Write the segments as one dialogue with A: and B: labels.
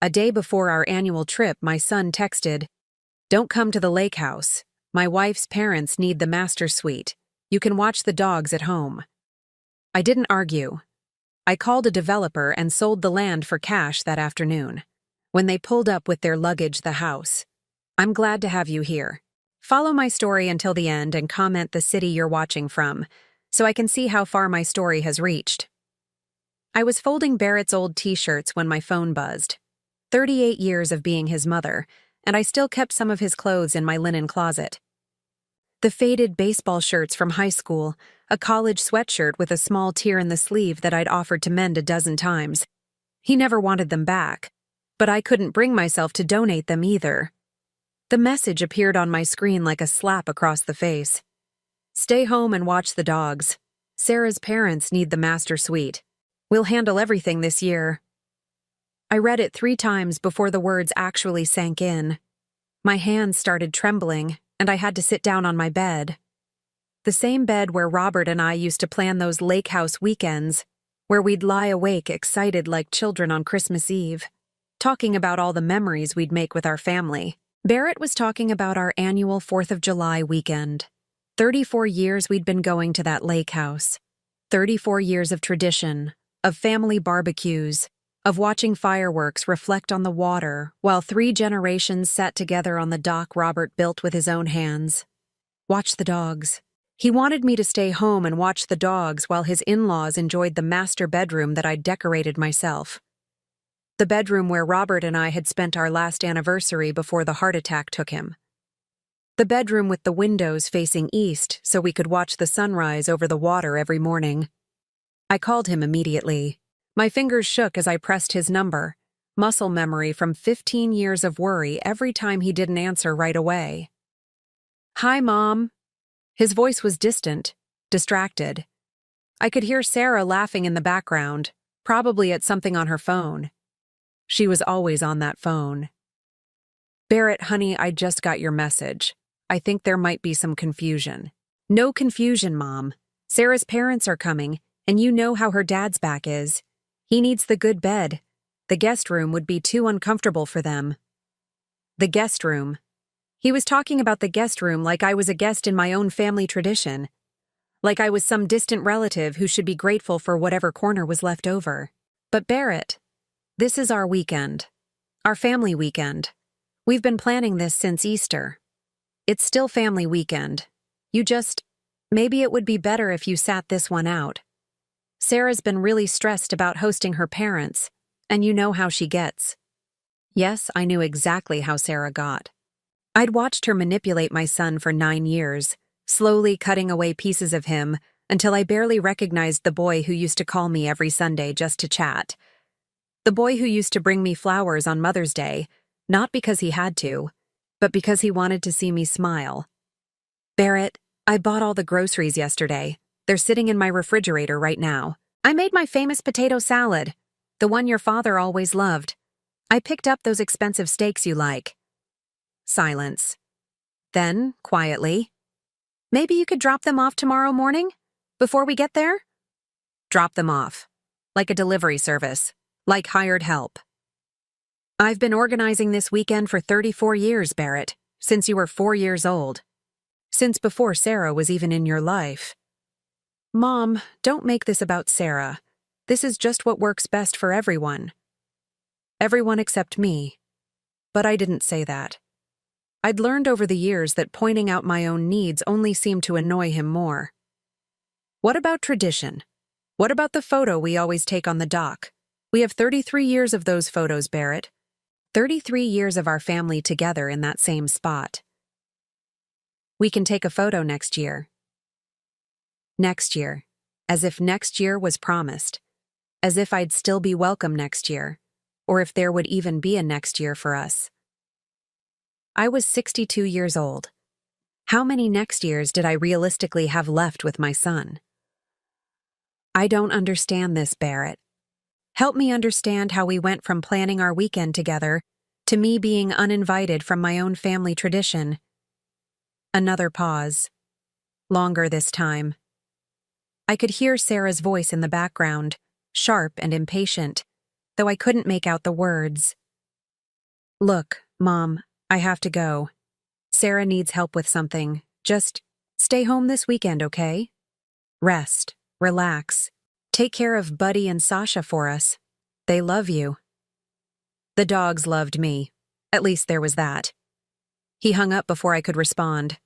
A: A day before our annual trip, my son texted, "Don't come to the lake house. My wife's parents need the master suite. You can watch the dogs at home." I didn't argue. I called a developer and sold the land for cash that afternoon. When they pulled up with their luggage, the house. "I'm glad to have you here. Follow my story until the end and comment the city you're watching from, so I can see how far my story has reached." I was folding Barrett's old t-shirts when my phone buzzed. 38 years of being his mother, and I still kept some of his clothes in my linen closet. The faded baseball shirts from high school, a college sweatshirt with a small tear in the sleeve that I'd offered to mend a dozen times. He never wanted them back, but I couldn't bring myself to donate them either. The message appeared on my screen like a slap across the face. "Stay home and watch the dogs. Sarah's parents need the master suite. We'll handle everything this year." I read it 3 times before the words actually sank in. My hands started trembling, and I had to sit down on my bed. The same bed where Robert and I used to plan those lake house weekends, where we'd lie awake excited like children on Christmas Eve, talking about all the memories we'd make with our family. Barrett was talking about our annual 4th of July weekend. 34 years we'd been going to that lake house. 34 years of tradition, of family barbecues, of watching fireworks reflect on the water while 3 generations sat together on the dock Robert built with his own hands. Watch the dogs. He wanted me to stay home and watch the dogs while his in-laws enjoyed the master bedroom that I'd decorated myself. The bedroom where Robert and I had spent our last anniversary before the heart attack took him. The bedroom with the windows facing east so we could watch the sunrise over the water every morning. I called him immediately. My fingers shook as I pressed his number, muscle memory from 15 years of worry every time he didn't answer right away. "Hi, Mom." His voice was distant, distracted. I could hear Sarah laughing in the background, probably at something on her phone. She was always on that phone. "Barrett, honey, I just got your message. I think there might be some confusion." "No confusion, Mom. Sarah's parents are coming, and you know how her dad's back is. He needs the good bed. The guest room would be too uncomfortable for them." The guest room. He was talking about the guest room like I was a guest in my own family tradition. Like I was some distant relative who should be grateful for whatever corner was left over. "But Barrett, this is our weekend. Our family weekend. We've been planning this since Easter. It's still family weekend. Maybe it would be better if you sat this one out. Sarah's been really stressed about hosting her parents, and you know how she gets." Yes, I knew exactly how Sarah got. I'd watched her manipulate my son for 9 years, slowly cutting away pieces of him until I barely recognized the boy who used to call me every Sunday just to chat. The boy who used to bring me flowers on Mother's Day, not because he had to, but because he wanted to see me smile. "Barrett, I bought all the groceries yesterday. They're sitting in my refrigerator right now. I made my famous potato salad, the one your father always loved. I picked up those expensive steaks you like." Silence. Then, quietly, "Maybe you could drop them off tomorrow morning? Before we get there?" Drop them off. Like a delivery service. Like hired help. "I've been organizing this weekend for 34 years, Barrett, since you were 4 years old. Since before Sarah was even in your life." "Mom, don't make this about Sarah. This is just what works best for everyone." Everyone except me. But I didn't say that. I'd learned over the years that pointing out my own needs only seemed to annoy him more. "What about tradition? What about the photo we always take on the dock? We have 33 years of those photos, Barrett. 33 years of our family together in that same spot. We can take a photo next year." Next year. As if next year was promised. As if I'd still be welcome next year. Or if there would even be a next year for us. I was 62 years old. How many next years did I realistically have left with my son? "I don't understand this, Barrett. Help me understand how we went from planning our weekend together to me being uninvited from my own family tradition." Another pause. Longer this time. I could hear Sarah's voice in the background, sharp and impatient, though I couldn't make out the words. Look, Mom, I have to go. Sarah needs help with something. Just stay home this weekend, okay? Rest, relax. Take care of Buddy and Sasha for us. They love you. The dogs loved me. At least there was that. He hung up before I could respond.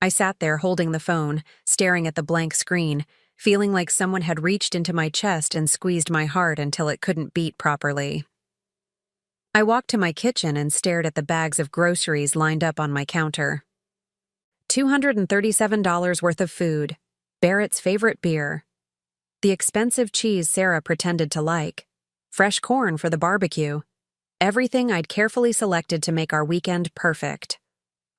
A: I sat there holding the phone, staring at the blank screen, feeling like someone had reached into my chest and squeezed my heart until it couldn't beat properly. I walked to my kitchen and stared at the bags of groceries lined up on my counter. $237 worth of food, Barrett's favorite beer, the expensive cheese Sarah pretended to like, fresh corn for the barbecue, everything I'd carefully selected to make our weekend perfect.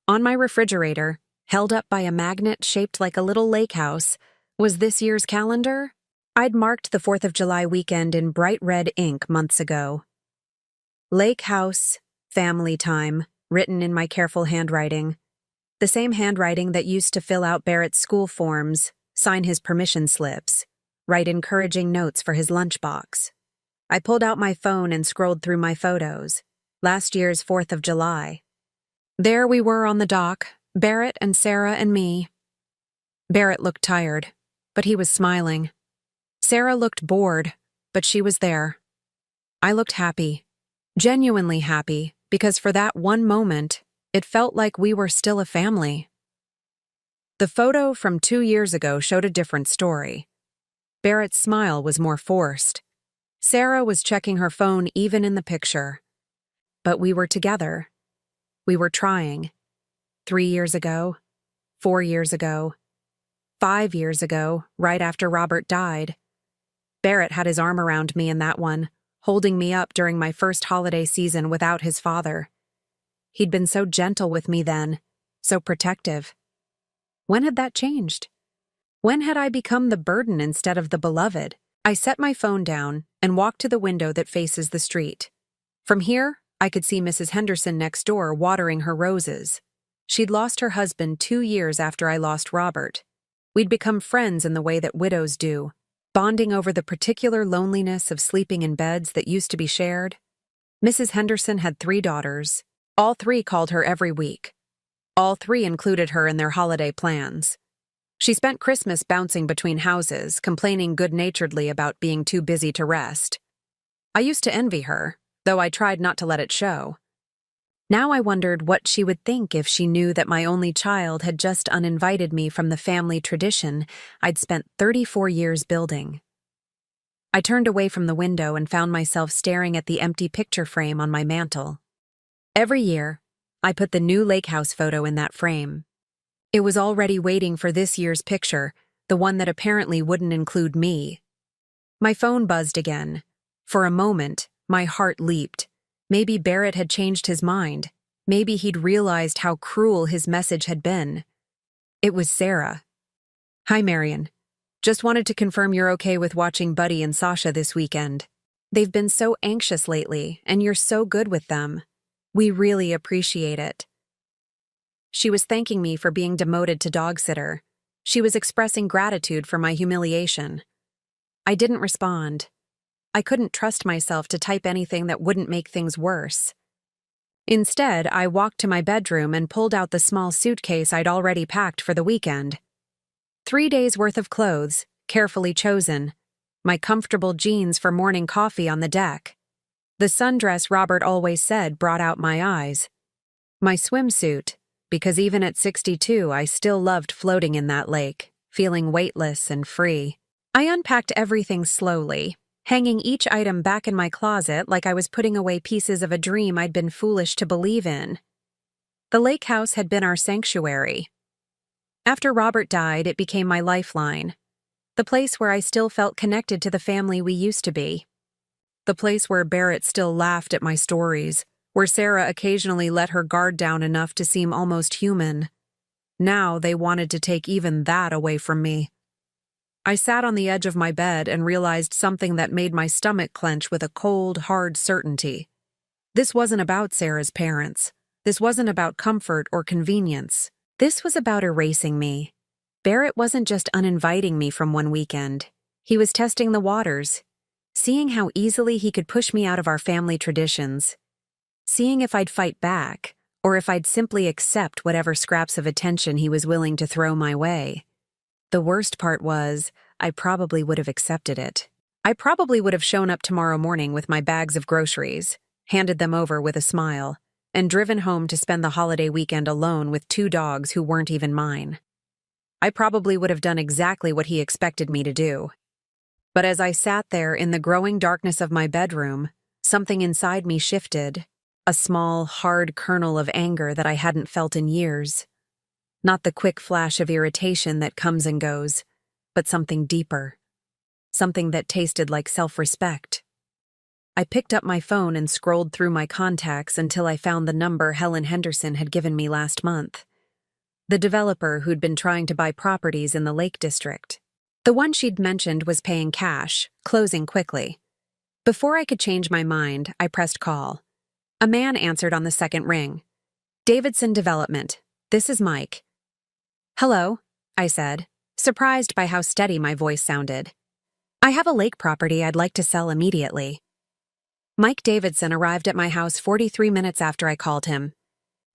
A: On my refrigerator, held up by a magnet shaped like a little lake house, was this year's calendar. I'd marked the 4th of July weekend in bright red ink months ago. Lake House, family time, written in my careful handwriting. The same handwriting that used to fill out Barrett's school forms, sign his permission slips, write encouraging notes for his lunchbox. I pulled out my phone and scrolled through my photos. Last year's 4th of July. There we were on the dock, Barrett and Sarah and me. Barrett looked tired, but he was smiling. Sarah looked bored, but she was there. I looked happy, genuinely happy, because for that one moment, it felt like we were still a family. The photo from 2 years ago showed a different story. Barrett's smile was more forced. Sarah was checking her phone even in the picture. But we were together. We were trying. 3 years ago, 4 years ago, 5 years ago, right after Robert died. Barrett had his arm around me in that one, holding me up during my first holiday season without his father. He'd been so gentle with me then, so protective. When had that changed? When had I become the burden instead of the beloved? I set my phone down and walked to the window that faces the street. From here, I could see Mrs. Henderson next door watering her roses. She'd lost her husband 2 years after I lost Robert. We'd become friends in the way that widows do, bonding over the particular loneliness of sleeping in beds that used to be shared. Mrs. Henderson had 3 daughters. All 3 called her every week. All 3 included her in their holiday plans. She spent Christmas bouncing between houses, complaining good-naturedly about being too busy to rest. I used to envy her, though I tried not to let it show. Now I wondered what she would think if she knew that my only child had just uninvited me from the family tradition I'd spent 34 years building. I turned away from the window and found myself staring at the empty picture frame on my mantel. Every year, I put the new lake house photo in that frame. It was already waiting for this year's picture, the one that apparently wouldn't include me. My phone buzzed again. For a moment, my heart leaped. Maybe Barrett had changed his mind. Maybe he'd realized how cruel his message had been. It was Sarah. Hi, Marion. Just wanted to confirm you're okay with watching Buddy and Sasha this weekend. They've been so anxious lately, and you're so good with them. We really appreciate it. She was thanking me for being demoted to dog sitter. She was expressing gratitude for my humiliation. I didn't respond. I couldn't trust myself to type anything that wouldn't make things worse. Instead, I walked to my bedroom and pulled out the small suitcase I'd already packed for the weekend. 3 days' worth of clothes, carefully chosen. My comfortable jeans for morning coffee on the deck. The sundress Robert always said brought out my eyes. My swimsuit, because even at 62 I still loved floating in that lake, feeling weightless and free. I unpacked everything slowly, hanging each item back in my closet like I was putting away pieces of a dream I'd been foolish to believe in. The lake house had been our sanctuary. After Robert died, it became my lifeline. The place where I still felt connected to the family we used to be. The place where Barrett still laughed at my stories, where Sarah occasionally let her guard down enough to seem almost human. Now they wanted to take even that away from me. I sat on the edge of my bed and realized something that made my stomach clench with a cold, hard certainty. This wasn't about Sarah's parents. This wasn't about comfort or convenience. This was about erasing me. Barrett wasn't just uninviting me from one weekend. He was testing the waters, seeing how easily he could push me out of our family traditions. seeing if I'd fight back, or if I'd simply accept whatever scraps of attention he was willing to throw my way. The worst part was, I probably would have accepted it. I probably would have shown up tomorrow morning with my bags of groceries, handed them over with a smile, and driven home to spend the holiday weekend alone with 2 dogs who weren't even mine. I probably would have done exactly what he expected me to do. But as I sat there in the growing darkness of my bedroom, something inside me shifted, a small, hard kernel of anger that I hadn't felt in years. Not the quick flash of irritation that comes and goes, but something deeper. Something that tasted like self-respect. I picked up my phone and scrolled through my contacts until I found the number Helen Henderson had given me last month. The developer who'd been trying to buy properties in the Lake District. The one she'd mentioned was paying cash, closing quickly. Before I could change my mind, I pressed call. A man answered on the second ring. Davidson Development. This is Mike. Hello, I said, surprised by how steady my voice sounded. I have a lake property I'd like to sell immediately. Mike Davidson arrived at my house 43 minutes after I called him.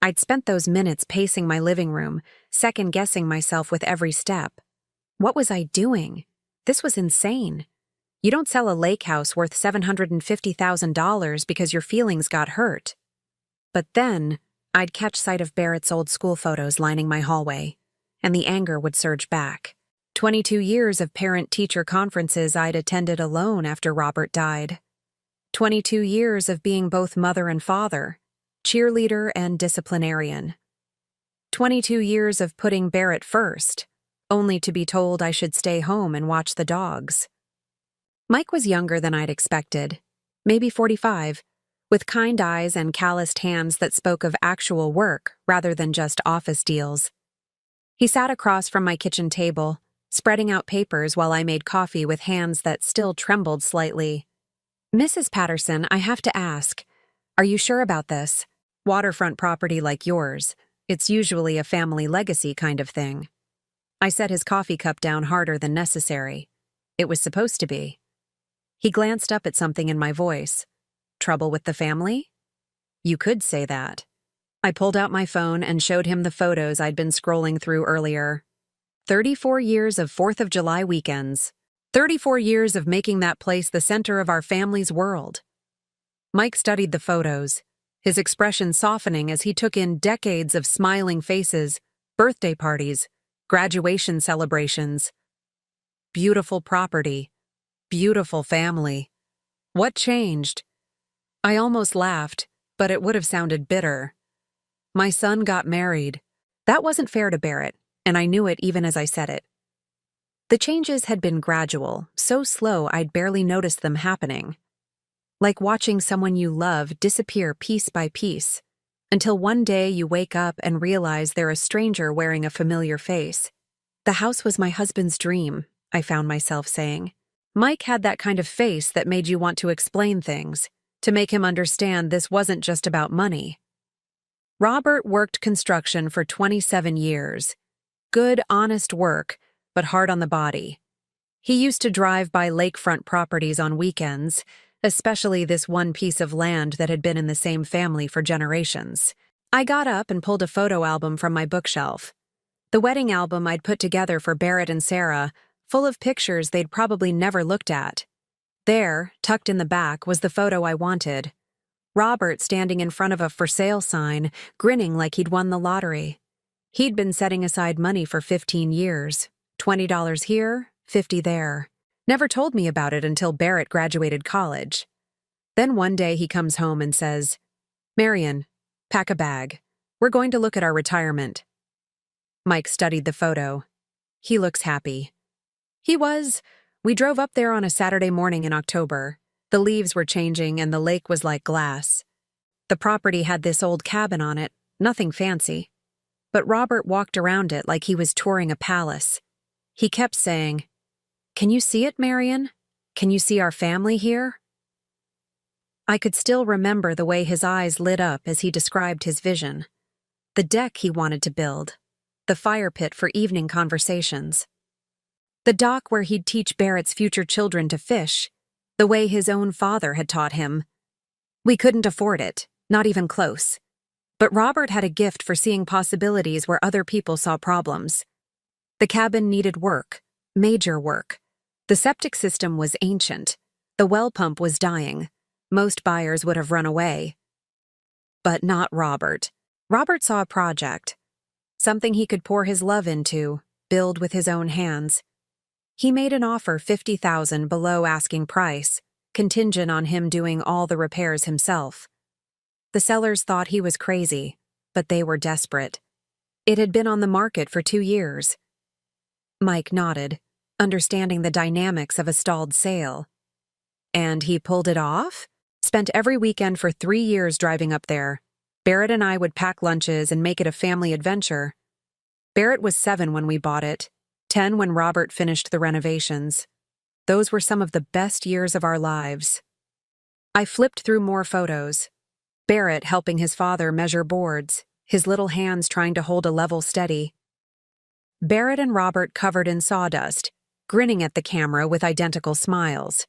A: I'd spent those minutes pacing my living room, second-guessing myself with every step. What was I doing? This was insane. You don't sell a lake house worth $750,000 because your feelings got hurt. But then, I'd catch sight of Barrett's old school photos lining my hallway, and the anger would surge back. 22 years of parent-teacher conferences I'd attended alone after Robert died. 22 years of being both mother and father, cheerleader and disciplinarian. 22 years of putting Barrett first, only to be told I should stay home and watch the dogs. Mike was younger than I'd expected, maybe 45, with kind eyes and calloused hands that spoke of actual work rather than just office deals. He sat across from my kitchen table, spreading out papers while I made coffee with hands that still trembled slightly. Mrs. Patterson, I have to ask, are you sure about this? Waterfront property like yours, it's usually a family legacy kind of thing. I set his coffee cup down harder than necessary. It was supposed to be. He glanced up at something in my voice. Trouble with the family? You could say that. I pulled out my phone and showed him the photos I'd been scrolling through earlier. 34 years of 4th of July weekends. 34 years of making that place the center of our family's world. Mike studied the photos, his expression softening as he took in decades of smiling faces, birthday parties, graduation celebrations. Beautiful property. Beautiful family. What changed? I almost laughed, but it would have sounded bitter. My son got married. That wasn't fair to Barrett, and I knew it even as I said it. The changes had been gradual, so slow I'd barely noticed them happening. Like watching someone you love disappear piece by piece, until one day you wake up and realize they're a stranger wearing a familiar face. The house was my husband's dream, I found myself saying. Mike had that kind of face that made you want to explain things, to make him understand this wasn't just about money. Robert worked construction for 27 years. Good, honest work, but hard on the body. He used to drive by lakefront properties on weekends, especially this one piece of land that had been in the same family for generations. I got up and pulled a photo album from my bookshelf. The wedding album I'd put together for Barrett and Sarah, full of pictures they'd probably never looked at. There, tucked in the back, was the photo I wanted. Robert standing in front of a for sale sign, grinning like he'd won the lottery. He'd been setting aside money for 15 years. $20 here, $50 there. Never told me about it until Barrett graduated college. Then one day he comes home and says, Marion, pack a bag. We're going to look at our retirement. Mike studied the photo. He looks happy. He was. We drove up there on a Saturday morning in October. The leaves were changing and the lake was like glass. The property had this old cabin on it, nothing fancy. But Robert walked around it like he was touring a palace. He kept saying, Can you see it, Marion? Can you see our family here? I could still remember the way his eyes lit up as he described his vision. The deck he wanted to build. The fire pit for evening conversations. The dock where he'd teach Barrett's future children to fish, the way his own father had taught him. We couldn't afford it, Not even close. But Robert had a gift for seeing possibilities where other people saw problems. The cabin needed work, major work. The septic system was ancient. The well pump was dying. Most buyers would have run away. But not Robert. Robert saw a project, something he could pour his love into, build with his own hands. He made an offer $50,000 below asking price, contingent on him doing all the repairs himself. The sellers thought he was crazy, but they were desperate. It had been on the market for 2 years. Mike nodded, understanding the dynamics of a stalled sale. And he pulled it off? Spent every weekend for 3 years driving up there. Barrett and I would pack lunches and make it a family adventure. Barrett was 7 when we bought it, 10 when Robert finished the renovations. Those were some of the best years of our lives. I flipped through more photos. Barrett helping his father measure boards, his little hands trying to hold a level steady. Barrett and Robert covered in sawdust, grinning at the camera with identical smiles.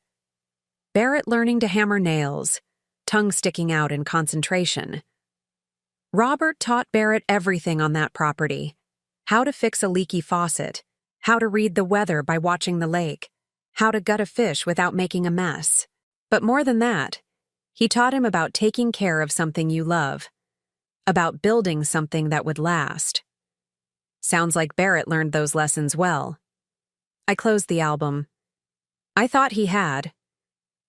A: Barrett learning to hammer nails, tongue sticking out in concentration. Robert taught Barrett everything on that property. How to fix a leaky faucet, how to read the weather by watching the lake, how to gut a fish without making a mess. But more than that, he taught him about taking care of something you love, about building something that would last. Sounds like Barrett learned those lessons well. I closed the album. I thought he had.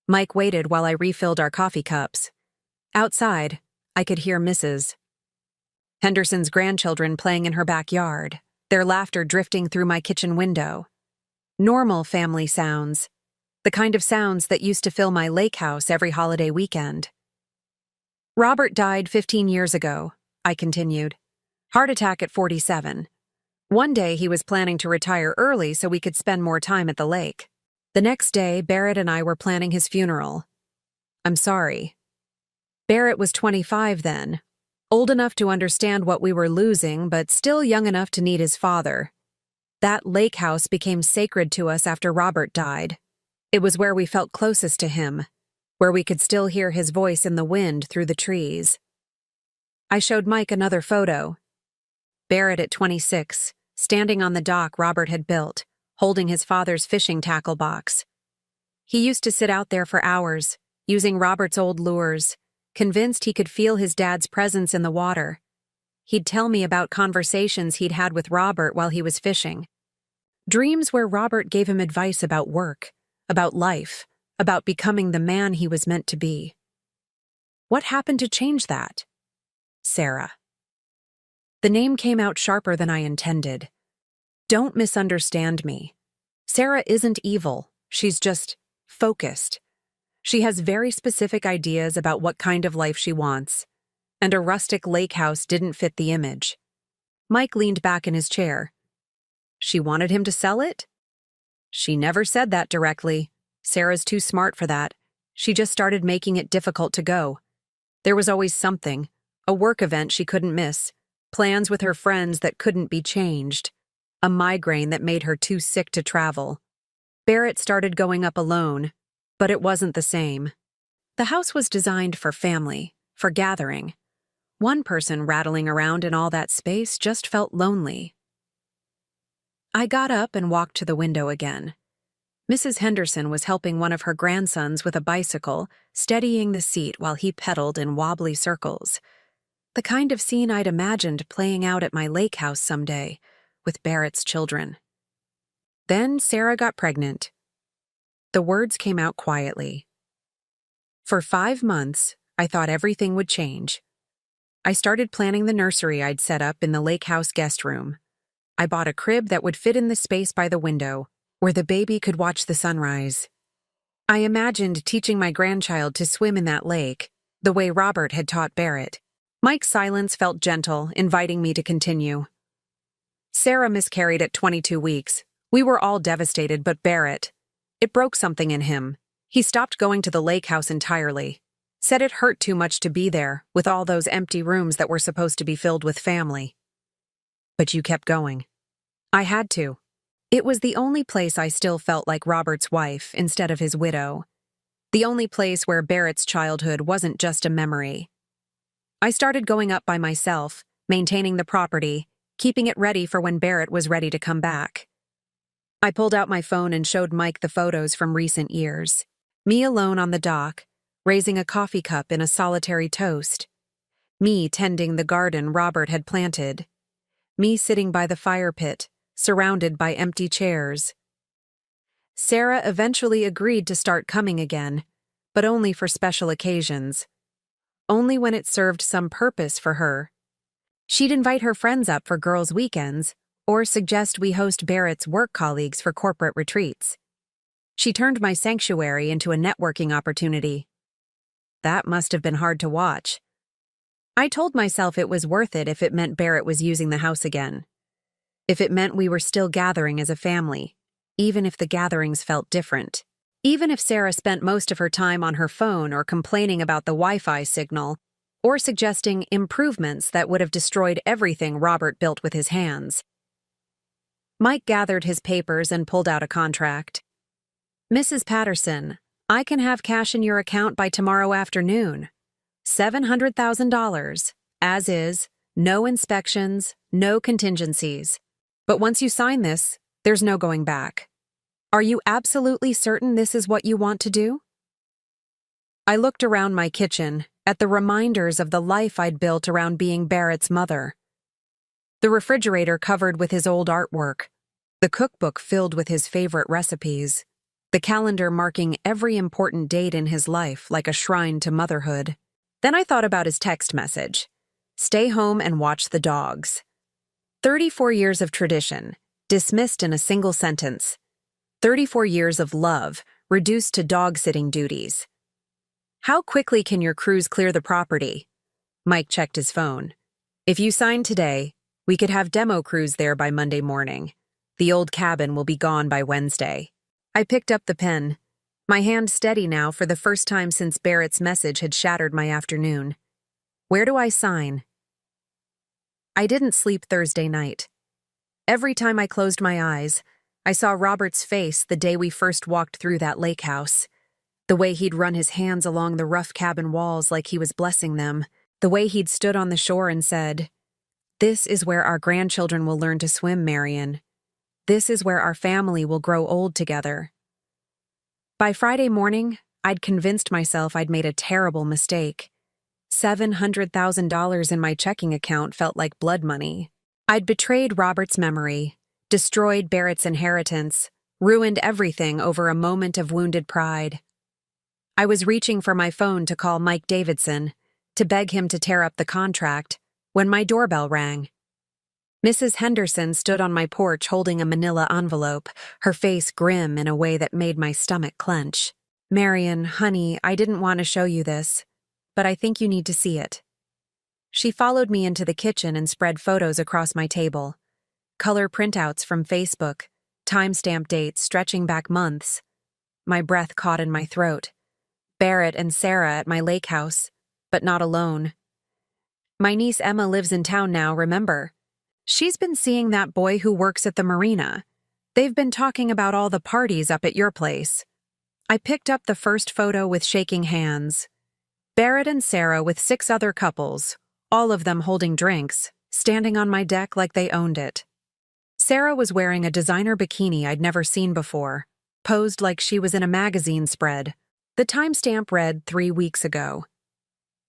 A: Mike waited while I refilled our coffee cups. Outside, I could hear Mrs. Henderson's grandchildren playing in her backyard, their laughter drifting through my kitchen window. Normal family sounds, the kind of sounds that used to fill my lake house every holiday weekend. Robert died 15 years ago, I continued. Heart attack at 47. One day he was planning to retire early so we could spend more time at the lake. The next day, Barrett and I were planning his funeral. I'm sorry. Barrett was 25 then, old enough to understand what we were losing, but still young enough to need his father. That lake house became sacred to us after Robert died. It was where we felt closest to him, where we could still hear his voice in the wind through the trees. I showed Mike another photo. Barrett at 26, standing on the dock Robert had built, holding his father's fishing tackle box. He used to sit out there for hours, using Robert's old lures, convinced he could feel his dad's presence in the water. He'd tell me about conversations he'd had with Robert while he was fishing. Dreams where Robert gave him advice about work, about life, about becoming the man he was meant to be. What happened to change that? Sarah. The name came out sharper than I intended. Don't misunderstand me. Sarah isn't evil. She's just focused. She has very specific ideas about what kind of life she wants, and a rustic lake house didn't fit the image. Mike leaned back in his chair. She wanted him to sell it? She never said that directly. Sarah's too smart for that. She just started making it difficult to go. There was always something, a work event she couldn't miss, plans with her friends that couldn't be changed, a migraine that made her too sick to travel. Barrett started going up alone, but it wasn't the same. The house was designed for family, for gathering. One person rattling around in all that space just felt lonely. I got up and walked to the window again. Mrs. Henderson was helping one of her grandsons with a bicycle, steadying the seat while he pedaled in wobbly circles. The kind of scene I'd imagined playing out at my lake house someday, with Barrett's children. Then Sarah got pregnant. The words came out quietly. For 5 months, I thought everything would change. I started planning the nursery I'd set up in the lake house guest room. I bought a crib that would fit in the space by the window, where the baby could watch the sunrise. I imagined teaching my grandchild to swim in that lake, the way Robert had taught Barrett. Mike's silence felt gentle, inviting me to continue. Sarah miscarried at 22 weeks. We were all devastated but Barrett. It broke something in him. He stopped going to the lake house entirely. Said it hurt too much to be there, with all those empty rooms that were supposed to be filled with family. But you kept going. I had to. It was the only place I still felt like Robert's wife instead of his widow. The only place where Barrett's childhood wasn't just a memory. I started going up by myself, maintaining the property, keeping it ready for when Barrett was ready to come back. I pulled out my phone and showed Mike the photos from recent years. Me alone on the dock, raising a coffee cup in a solitary toast. Me tending the garden Robert had planted. Me sitting by the fire pit, surrounded by empty chairs. Sarah eventually agreed to start coming again, but only for special occasions. Only when it served some purpose for her. She'd invite her friends up for girls' weekends, or suggest we host Barrett's work colleagues for corporate retreats. She turned my sanctuary into a networking opportunity. That must have been hard to watch. I told myself it was worth it if it meant Barrett was using the house again. If it meant we were still gathering as a family, even if the gatherings felt different. Even if Sarah spent most of her time on her phone or complaining about the Wi-Fi signal, or suggesting improvements that would have destroyed everything Robert built with his hands. Mike gathered his papers and pulled out a contract. Mrs. Patterson, I can have cash in your account by tomorrow afternoon. $700,000, as is, no inspections, no contingencies. But once you sign this, there's no going back. Are you absolutely certain this is what you want to do? I looked around my kitchen, at the reminders of the life I'd built around being Barrett's mother. The refrigerator covered with his old artwork, the cookbook filled with his favorite recipes, the calendar marking every important date in his life like a shrine to motherhood. Then I thought about his text message. Stay home and watch the dogs. 34 years of tradition, dismissed in a single sentence. 34 years of love, reduced to dog-sitting duties. How quickly can your crews clear the property? Mike checked his phone. If you sign today, we could have demo crews there by Monday morning. The old cabin will be gone by Wednesday. I picked up the pen. My hand steady now for the first time since Barrett's message had shattered my afternoon. Where do I sign? I didn't sleep Thursday night. Every time I closed my eyes, I saw Robert's face the day we first walked through that lake house. The way he'd run his hands along the rough cabin walls like he was blessing them. The way he'd stood on the shore and said, "This is where our grandchildren will learn to swim, Marion. This is where our family will grow old together." By Friday morning, I'd convinced myself I'd made a terrible mistake. $700,000 in my checking account felt like blood money. I'd betrayed Robert's memory, destroyed Barrett's inheritance, ruined everything over a moment of wounded pride. I was reaching for my phone to call Mike Davidson, to beg him to tear up the contract, when my doorbell rang. Mrs. Henderson stood on my porch holding a manila envelope, her face grim in a way that made my stomach clench. "Marion, honey, I didn't want to show you this, but I think you need to see it." She followed me into the kitchen and spread photos across my table. Color printouts from Facebook, timestamp dates stretching back months. My breath caught in my throat. Barrett and Sarah at my lake house, but not alone. "My niece Emma lives in town now, remember? She's been seeing that boy who works at the marina. They've been talking about all the parties up at your place." I picked up the first photo with shaking hands. Barrett and Sarah with 6 other couples, all of them holding drinks, standing on my deck like they owned it. Sarah was wearing a designer bikini I'd never seen before, posed like she was in a magazine spread. The timestamp read 3 weeks ago.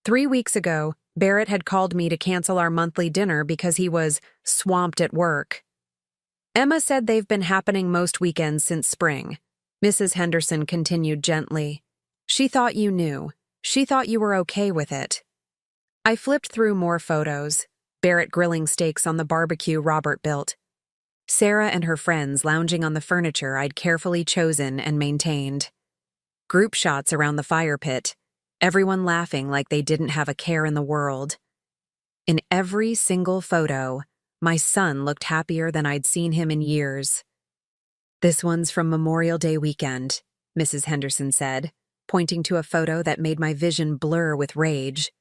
A: 3 weeks ago, Barrett had called me to cancel our monthly dinner because he was swamped at work. Emma said they've been happening most weekends since spring. Mrs. Henderson continued gently. She thought you knew. She thought you were okay with it. I flipped through more photos. Barrett grilling steaks on the barbecue Robert built. Sarah and her friends lounging on the furniture I'd carefully chosen and maintained. Group shots around the fire pit. Everyone laughing like they didn't have a care in the world. In every single photo, my son looked happier than I'd seen him in years. "This one's from Memorial Day weekend," Mrs. Henderson said, pointing to a photo that made my vision blur with rage.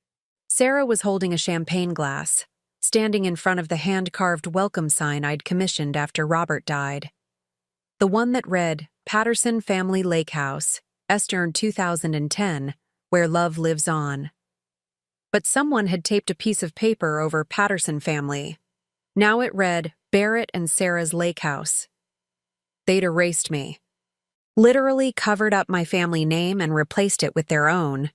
A: Sarah was holding a champagne glass, standing in front of the hand-carved welcome sign I'd commissioned after Robert died. The one that read, "Patterson Family Lake House, Eastern 2010, where love lives on." but someone had taped a piece of paper over Patterson family. Now it read, Barrett and Sarah's Lake House. They'd erased me. Literally covered up my family name and replaced it with their own.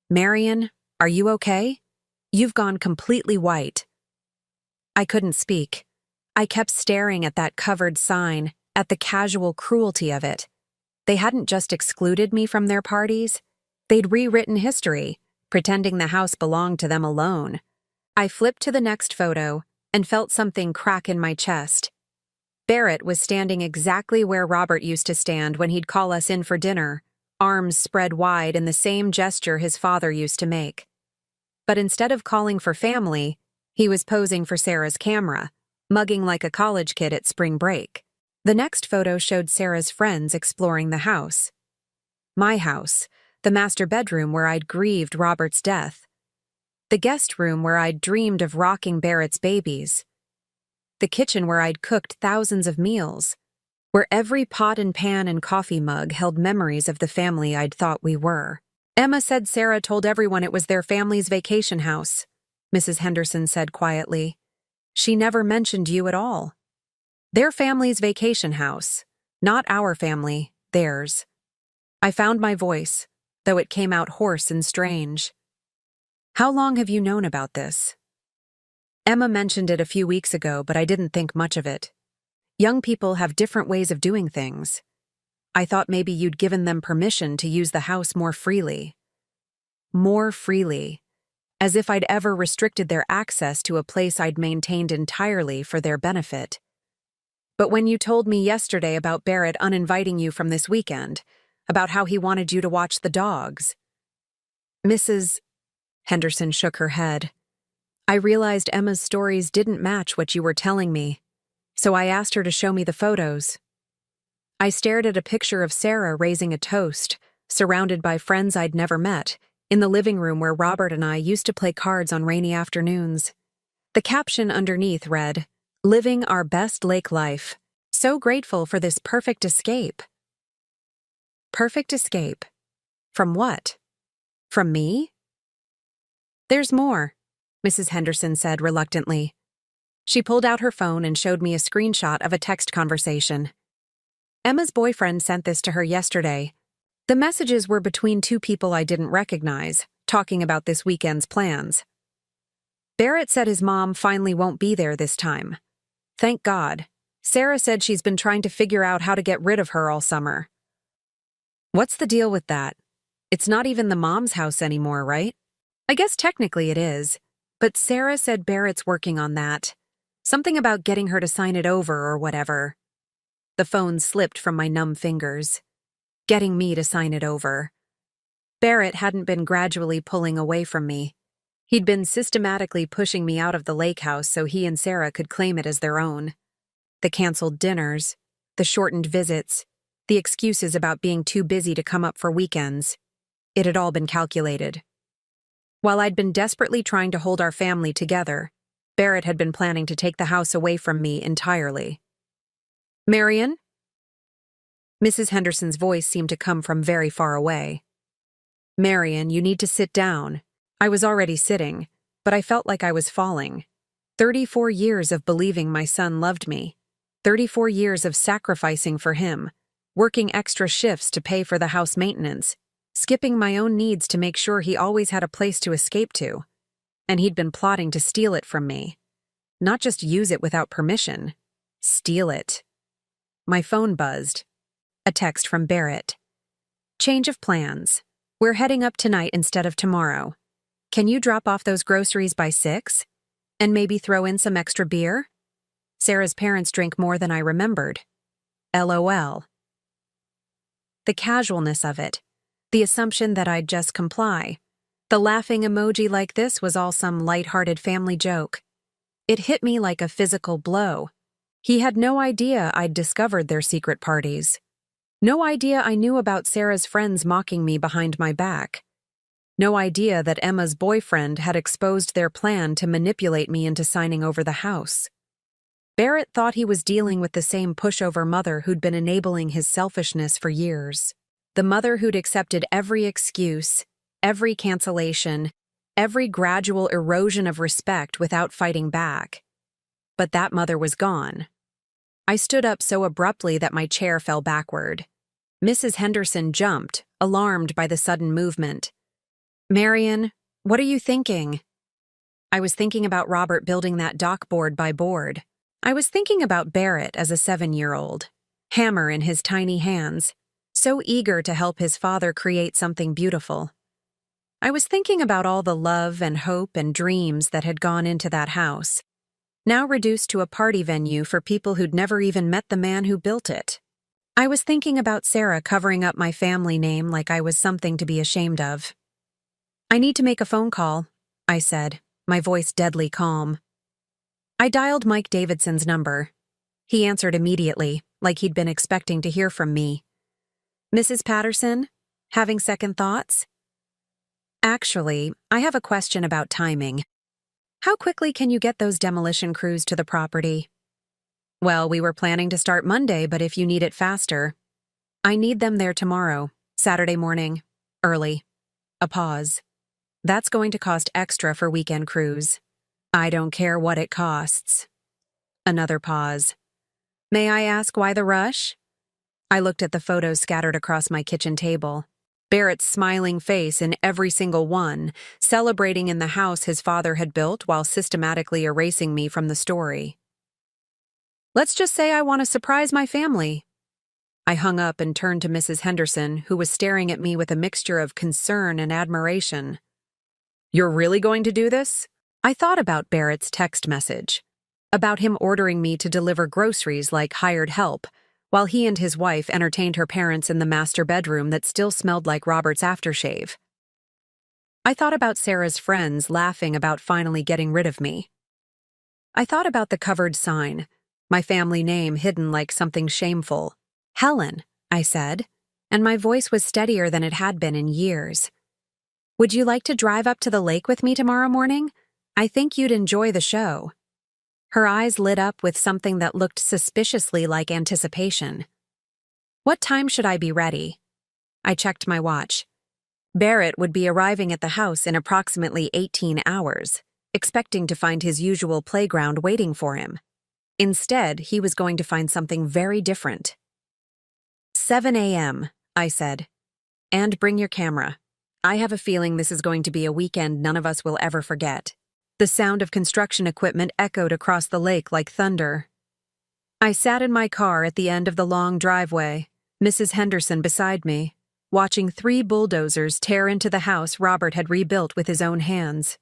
A: Marion, are you okay? You've gone completely white. I couldn't speak. I kept staring at that covered sign, at the casual cruelty of it. They hadn't just excluded me from their parties. They'd rewritten history, pretending the house belonged to them alone. I flipped to the next photo and felt something crack in my chest. Barrett was standing exactly where Robert used to stand when he'd call us in for dinner, arms spread wide in the same gesture his father used to make. But instead of calling for family, he was posing for Sarah's camera, mugging like a college kid at spring break. The next photo showed Sarah's friends exploring the house. My house, the master bedroom where I'd grieved Robert's death. The guest room where I'd dreamed of rocking Barrett's babies. The kitchen where I'd cooked thousands of meals, where every pot and pan and coffee mug held memories of the family I'd thought we were. Emma said Sarah told everyone it was their family's vacation house, Mrs. Henderson said quietly. She never mentioned you at all. Their family's vacation house, not our family, theirs. I found my voice, though it came out hoarse and strange. How long have you known about this? Emma mentioned it a few weeks ago, but I didn't think much of it. Young people have different ways of doing things. I thought maybe you'd given them permission to use the house more freely. More freely. As if I'd ever restricted their access to a place I'd maintained entirely for their benefit. But when you told me yesterday about Barrett uninviting you from this weekend, about how he wanted you to watch the dogs. Mrs. Henderson shook her head. I realized Emma's stories didn't match what you were telling me, so I asked her to show me the photos. I stared at a picture of Sarah raising a toast, surrounded by friends I'd never met, in the living room where Robert and I used to play cards on rainy afternoons. The caption underneath read, Living our best lake life. So grateful for this perfect escape. Perfect escape? From what? From me? There's more, Mrs. Henderson said reluctantly. She pulled out her phone and showed me a screenshot of a text conversation. Emma's boyfriend sent this to her yesterday. The messages were between two people I didn't recognize, talking about this weekend's plans. Barrett said his mom finally won't be there this time. Thank God. Sarah said she's been trying to figure out how to get rid of her all summer. What's the deal with that? It's not even the mom's house anymore, right? I guess technically it is, but Sarah said Barrett's working on that. Something about getting her to sign it over or whatever. The phone slipped from my numb fingers. Getting me to sign it over. Barrett hadn't been gradually pulling away from me. He'd been systematically pushing me out of the lake house so he and Sarah could claim it as their own. The canceled dinners, the shortened visits, the excuses about being too busy to come up for weekends. It had all been calculated. While I'd been desperately trying to hold our family together, Barrett had been planning to take the house away from me entirely. Marion? Mrs. Henderson's voice seemed to come from very far away. Marion, you need to sit down. I was already sitting, but I felt like I was falling. 34 years of believing my son loved me. 34 years of sacrificing for him, working extra shifts to pay for the house maintenance, skipping my own needs to make sure he always had a place to escape to. And he'd been plotting to steal it from me. Not just use it without permission. Steal it. My phone buzzed. A text from Barrett. Change of plans. We're heading up tonight instead of tomorrow. Can you drop off those groceries by 6? And maybe throw in some extra beer? Sarah's parents drink more than I remembered. LOL. The casualness of it. The assumption that I'd just comply. The laughing emoji like this was all some light-hearted family joke. It hit me like a physical blow. He had no idea I'd discovered their secret parties. No idea I knew about Sarah's friends mocking me behind my back. No idea that Emma's boyfriend had exposed their plan to manipulate me into signing over the house. Barrett thought he was dealing with the same pushover mother who'd been enabling his selfishness for years. The mother who'd accepted every excuse, every cancellation, every gradual erosion of respect without fighting back. But that mother was gone. I stood up so abruptly that my chair fell backward. Mrs. Henderson jumped, alarmed by the sudden movement. "Marian, what are you thinking?" I was thinking about Robert building that dock board by board. I was thinking about Barrett as a 7-year-old, hammer in his tiny hands, so eager to help his father create something beautiful. I was thinking about all the love and hope and dreams that had gone into that house, now reduced to a party venue for people who'd never even met the man who built it. I was thinking about Sarah covering up my family name like I was something to be ashamed of. "I need to make a phone call," I said, my voice deadly calm. I dialed Mike Davidson's number. He answered immediately, like he'd been expecting to hear from me. "Mrs. Patterson? Having second thoughts?" "Actually, I have a question about timing. How quickly can you get those demolition crews to the property?" "Well, we were planning to start Monday, but if you need it faster." "I need them there tomorrow, Saturday morning, early." A pause. "That's going to cost extra for weekend crews." "I don't care what it costs." Another pause. "May I ask why the rush?" I looked at the photos scattered across my kitchen table. Barrett's smiling face in every single one, celebrating in the house his father had built while systematically erasing me from the story. "Let's just say I want to surprise my family." I hung up and turned to Mrs. Henderson, who was staring at me with a mixture of concern and admiration. "You're really going to do this?" I thought about Barrett's text message, about him ordering me to deliver groceries like hired help, while he and his wife entertained her parents in the master bedroom that still smelled like Robert's aftershave. I thought about Sarah's friends laughing about finally getting rid of me. I thought about the covered sign, my family name hidden like something shameful. "Helen," I said, and my voice was steadier than it had been in years. "Would you like to drive up to the lake with me tomorrow morning? I think you'd enjoy the show." Her eyes lit up with something that looked suspiciously like anticipation. "What time should I be ready?" I checked my watch. Barrett would be arriving at the house in approximately 18 hours, expecting to find his usual playground waiting for him. Instead, he was going to find something very different. 7 a.m., I said. "And bring your camera. I have a feeling this is going to be a weekend none of us will ever forget." The sound of construction equipment echoed across the lake like thunder. I sat in my car at the end of the long driveway, Mrs. Henderson beside me, watching 3 bulldozers tear into the house Robert had rebuilt with his own hands.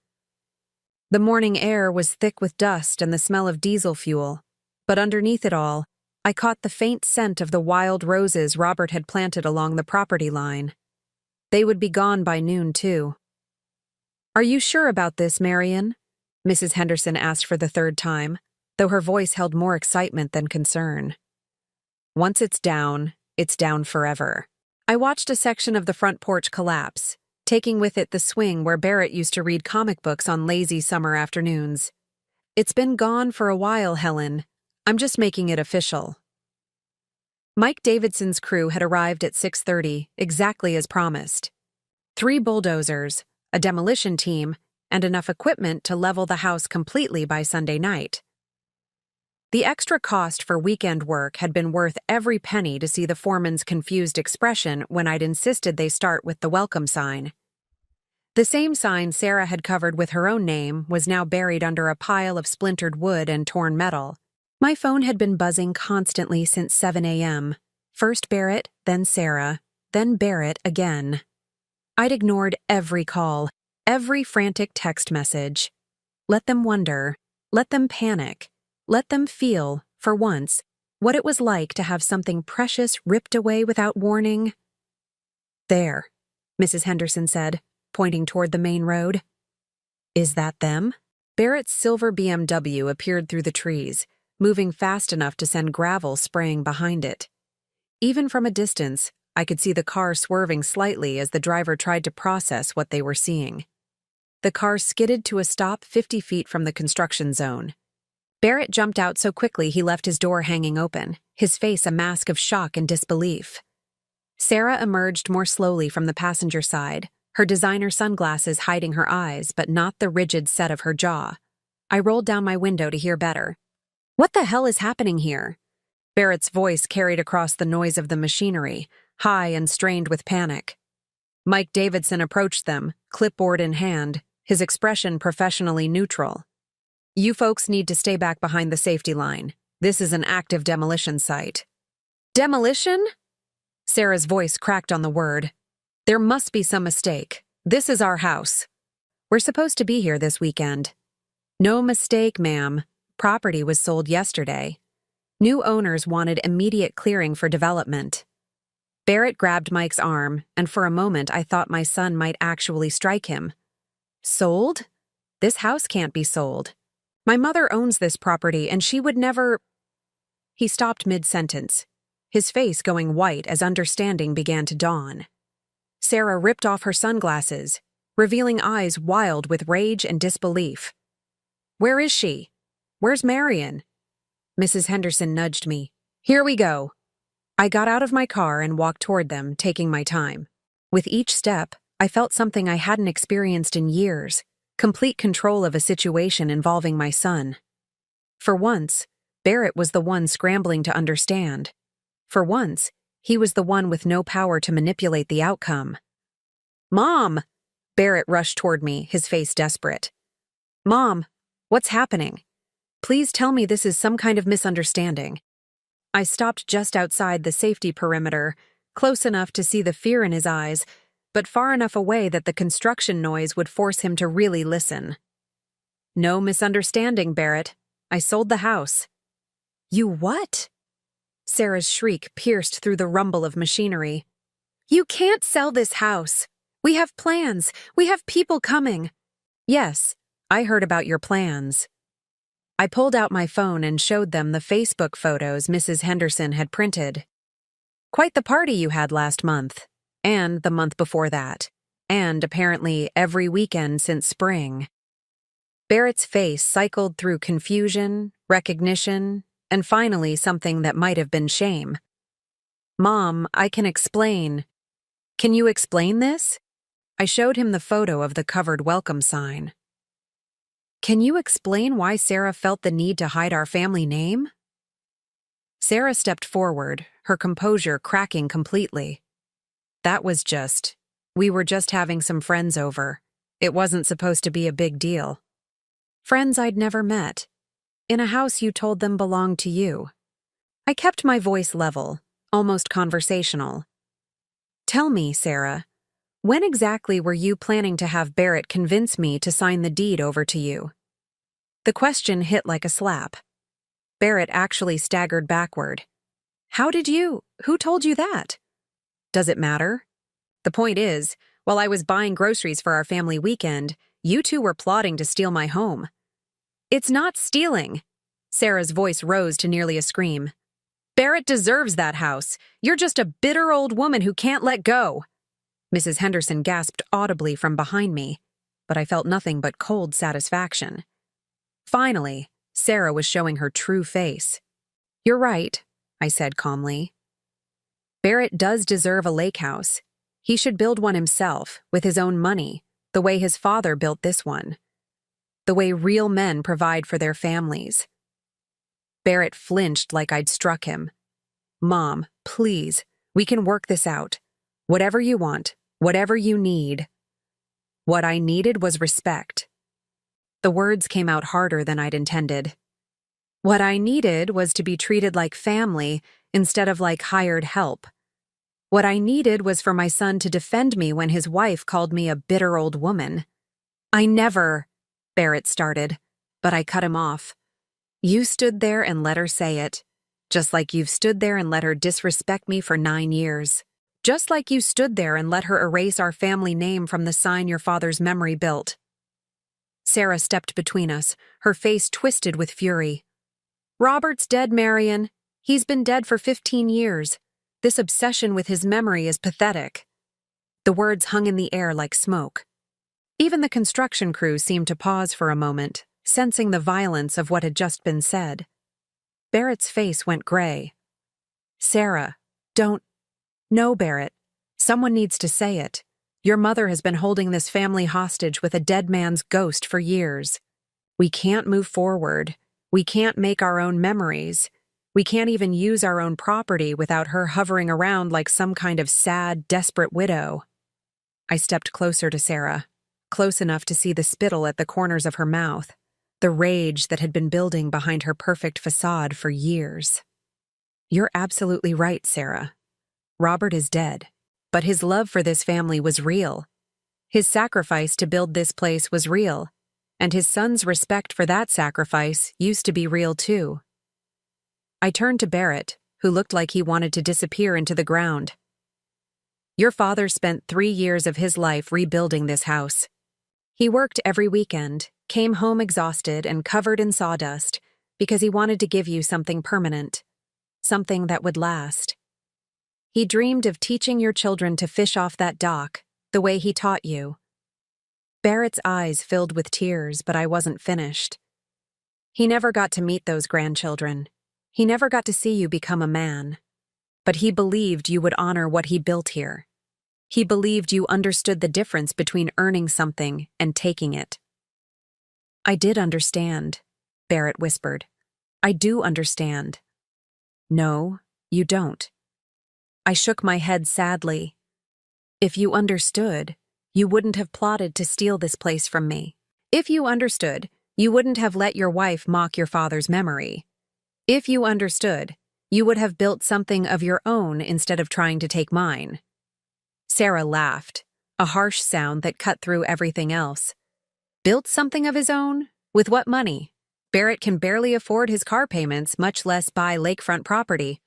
A: The morning air was thick with dust and the smell of diesel fuel, but underneath it all, I caught the faint scent of the wild roses Robert had planted along the property line. They would be gone by noon, too. "Are you sure about this, Marian?" Mrs. Henderson asked for the 3rd time, though her voice held more excitement than concern. "Once it's down forever." I watched a section of the front porch collapse, taking with it the swing where Barrett used to read comic books on lazy summer afternoons. "It's been gone for a while, Helen. I'm just making it official." Mike Davidson's crew had arrived at 6:30, exactly as promised. 3 bulldozers, a demolition team, and enough equipment to level the house completely by Sunday night. The extra cost for weekend work had been worth every penny to see the foreman's confused expression when I'd insisted they start with the welcome sign. The same sign Sarah had covered with her own name was now buried under a pile of splintered wood and torn metal. My phone had been buzzing constantly since 7 a.m. First Barrett, then Sarah, then Barrett again. I'd ignored every call, every frantic text message. Let them wonder, let them panic, let them feel, for once, what it was like to have something precious ripped away without warning. "There," Mrs. Henderson said, pointing toward the main road. "Is that them?" Barrett's silver BMW appeared through the trees, moving fast enough to send gravel spraying behind it. Even from a distance, I could see the car swerving slightly as the driver tried to process what they were seeing. The car skidded to a stop 50 feet from the construction zone. Barrett jumped out so quickly he left his door hanging open, his face a mask of shock and disbelief. Sarah emerged more slowly from the passenger side, her designer sunglasses hiding her eyes but not the rigid set of her jaw. I rolled down my window to hear better. "What the hell is happening here?" Barrett's voice carried across the noise of the machinery, high and strained with panic. Mike Davidson approached them, clipboard in hand, his expression professionally neutral. "You folks need to stay back behind the safety line. This is an active demolition site." "Demolition?" Sarah's voice cracked on the word. "There must be some mistake. This is our house. We're supposed to be here this weekend." "No mistake, ma'am. Property was sold yesterday. New owners wanted immediate clearing for development." Barrett grabbed Mike's arm, and for a moment I thought my son might actually strike him. "Sold? This house can't be sold. My mother owns this property and she would never—" He stopped mid-sentence, his face going white as understanding began to dawn. Sarah ripped off her sunglasses, revealing eyes wild with rage and disbelief. "Where is she? Where's Marion?" Mrs. Henderson nudged me. "Here we go." I got out of my car and walked toward them, taking my time. With each step, I felt something I hadn't experienced in years, complete control of a situation involving my son. For once, Barrett was the one scrambling to understand. For once, he was the one with no power to manipulate the outcome. "Mom!" Barrett rushed toward me, his face desperate. "Mom, what's happening? Please tell me this is some kind of misunderstanding." I stopped just outside the safety perimeter, close enough to see the fear in his eyes, but far enough away that the construction noise would force him to really listen. "No misunderstanding, Barrett. I sold the house." "You what?" Sarah's shriek pierced through the rumble of machinery. "You can't sell this house. We have plans. We have people coming." "Yes, I heard about your plans." I pulled out my phone and showed them the Facebook photos Mrs. Henderson had printed. "Quite the party you had last month, and the month before that, and apparently every weekend since spring." Barrett's face cycled through confusion, recognition, and finally something that might have been shame. "Mom, I can explain." "Can you explain this?" I showed him the photo of the covered welcome sign. "Can you explain why Sarah felt the need to hide our family name?" Sarah stepped forward, her composure cracking completely. We were just having some friends over. It wasn't supposed to be a big deal. Friends I'd never met. In a house you told them belonged to you." I kept my voice level, almost conversational. "Tell me, Sarah, when exactly were you planning to have Barrett convince me to sign the deed over to you?" The question hit like a slap. Barrett actually staggered backward. Who told you that?" "Does it matter? The point is, while I was buying groceries for our family weekend, you two were plotting to steal my home." "It's not stealing." Sarah's voice rose to nearly a scream. "Barrett deserves that house. You're just a bitter old woman who can't let go." Mrs. Henderson gasped audibly from behind me, but I felt nothing but cold satisfaction. Finally, Sarah was showing her true face. "You're right," I said calmly. "Barrett does deserve a lake house. He should build one himself, with his own money, the way his father built this one. The way real men provide for their families." Barrett flinched like I'd struck him. "Mom, please, we can work this out. Whatever you want, whatever you need." What I needed was respect. The words came out harder than I'd intended. What I needed was to be treated like family instead of like hired help. What I needed was for my son to defend me when his wife called me a bitter old woman. "I never," Barrett started, but I cut him off. "You stood there and let her say it, just like you've stood there and let her disrespect me for 9 years. Just like you stood there and let her erase our family name from the sign your father's memory built." Sarah stepped between us, her face twisted with fury. "Robert's dead, Marion. He's been dead for 15 years. This obsession with his memory is pathetic." The words hung in the air like smoke. Even the construction crew seemed to pause for a moment, sensing the violence of what had just been said. Barrett's face went gray. "Sarah, don't—" "No, Barrett. Someone needs to say it. Your mother has been holding this family hostage with a dead man's ghost for years. We can't move forward. We can't make our own memories. We can't even use our own property without her hovering around like some kind of sad, desperate widow. I stepped closer to Sarah, close enough to see the spittle at the corners of her mouth, the rage that had been building behind her perfect facade for years. You're absolutely right, Sarah. Robert is dead, but his love for this family was real. His sacrifice to build this place was real, and his son's respect for that sacrifice used to be real too. I turned to Barrett, who looked like he wanted to disappear into the ground. Your father spent 3 years of his life rebuilding this house. He worked every weekend, came home exhausted and covered in sawdust because he wanted to give you something permanent, something that would last. He dreamed of teaching your children to fish off that dock, the way he taught you. Barrett's eyes filled with tears, but I wasn't finished. He never got to meet those grandchildren. He never got to see you become a man. But he believed you would honor what he built here. He believed you understood the difference between earning something and taking it. I did understand, Barrett whispered. I do understand. No, you don't. I shook my head sadly. If you understood, you wouldn't have plotted to steal this place from me. If you understood, you wouldn't have let your wife mock your father's memory. If you understood, you would have built something of your own instead of trying to take mine. Sarah laughed, a harsh sound that cut through everything else. Built something of his own? With what money? Barrett can barely afford his car payments, much less buy lakefront property.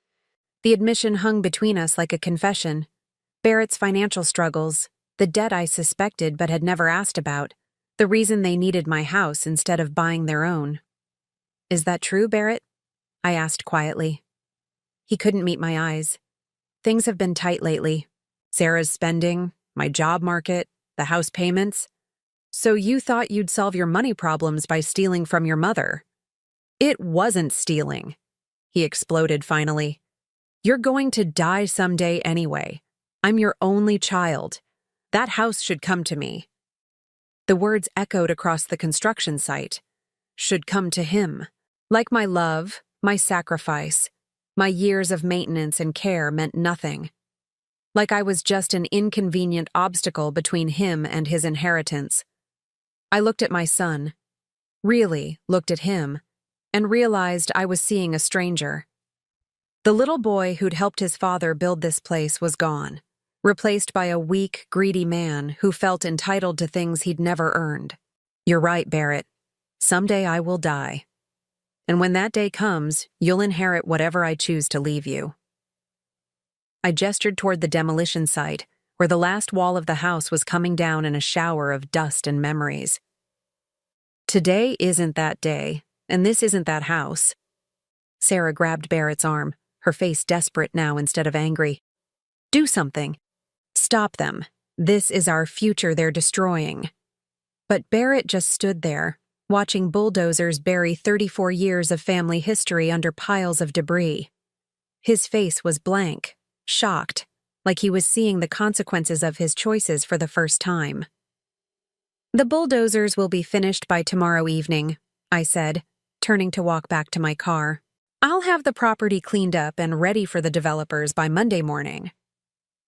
A: The admission hung between us like a confession. Barrett's financial struggles, the debt I suspected but had never asked about, the reason they needed my house instead of buying their own. Is that true, Barrett? I asked quietly. He couldn't meet my eyes. Things have been tight lately. Sarah's spending, my job market, the house payments. So you thought you'd solve your money problems by stealing from your mother. It wasn't stealing, he exploded finally. You're going to die someday anyway. I'm your only child. That house should come to me. The words echoed across the construction site. Should come to him. Like my love, my sacrifice, my years of maintenance and care meant nothing. Like I was just an inconvenient obstacle between him and his inheritance. I looked at my son, really looked at him, and realized I was seeing a stranger. The little boy who'd helped his father build this place was gone, replaced by a weak, greedy man who felt entitled to things he'd never earned. You're right, Barrett. Someday I will die. And when that day comes, you'll inherit whatever I choose to leave you. I gestured toward the demolition site, where the last wall of the house was coming down in a shower of dust and memories. Today isn't that day, and this isn't that house. Sarah grabbed Barrett's arm, her face desperate now instead of angry. Do something. Stop them. This is our future they're destroying. But Barrett just stood there, watching bulldozers bury 34 years of family history under piles of debris. His face was blank, shocked, like he was seeing the consequences of his choices for the first time. The bulldozers will be finished by tomorrow evening, I said, turning to walk back to my car. I'll have the property cleaned up and ready for the developers by Monday morning.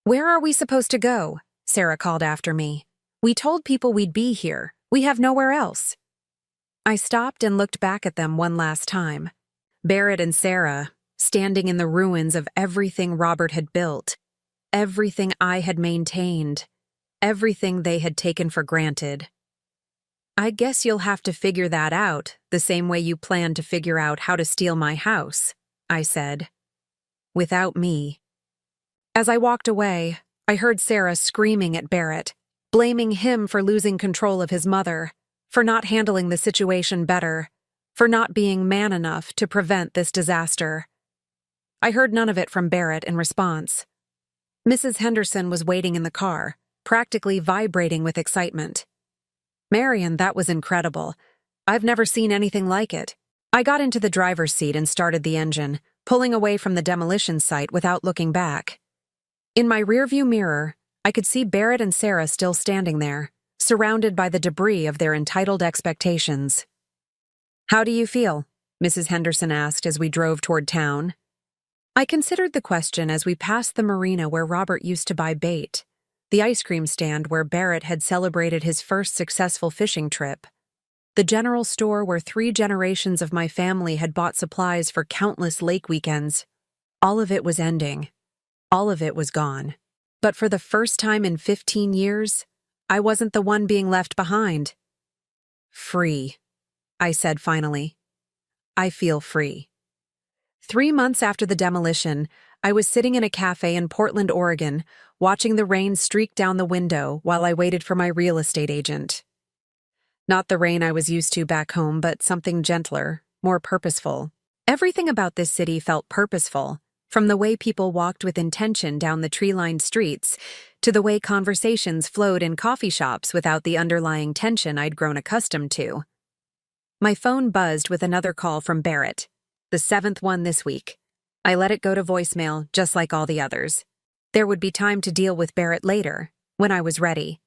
A: Where are we supposed to go? Sarah called after me. We told people we'd be here. We have nowhere else. I stopped and looked back at them one last time. Barrett and Sarah, standing in the ruins of everything Robert had built, everything I had maintained, everything they had taken for granted. I guess you'll have to figure that out, the same way you plan to figure out how to steal my house, I said. Without me. As I walked away, I heard Sarah screaming at Barrett, blaming him for losing control of his mother, for not handling the situation better, for not being man enough to prevent this disaster. I heard none of it from Barrett in response. Mrs. Henderson was waiting in the car, practically vibrating with excitement. Marion, that was incredible. I've never seen anything like it. I got into the driver's seat and started the engine, pulling away from the demolition site without looking back. In my rearview mirror, I could see Barrett and Sarah still standing there, surrounded by the debris of their entitled expectations. "How do you feel?" Mrs. Henderson asked as we drove toward town. I considered the question as we passed the marina where Robert used to buy bait, the ice cream stand where Barrett had celebrated his first successful fishing trip, the general store where 3 generations of my family had bought supplies for countless lake weekends. All of it was ending. All of it was gone. But for the first time in 15 years, I wasn't the one being left behind. "Free," I said finally. "I feel free." 3 months after the demolition, I was sitting in a cafe in Portland, Oregon, watching the rain streak down the window while I waited for my real estate agent. Not the rain I was used to back home, but something gentler, more purposeful. Everything about this city felt purposeful, from the way people walked with intention down the tree-lined streets to the way conversations flowed in coffee shops without the underlying tension I'd grown accustomed to. My phone buzzed with another call from Barrett, the 7th one this week. I let it go to voicemail, just like all the others. There would be time to deal with Barrett later, when I was ready,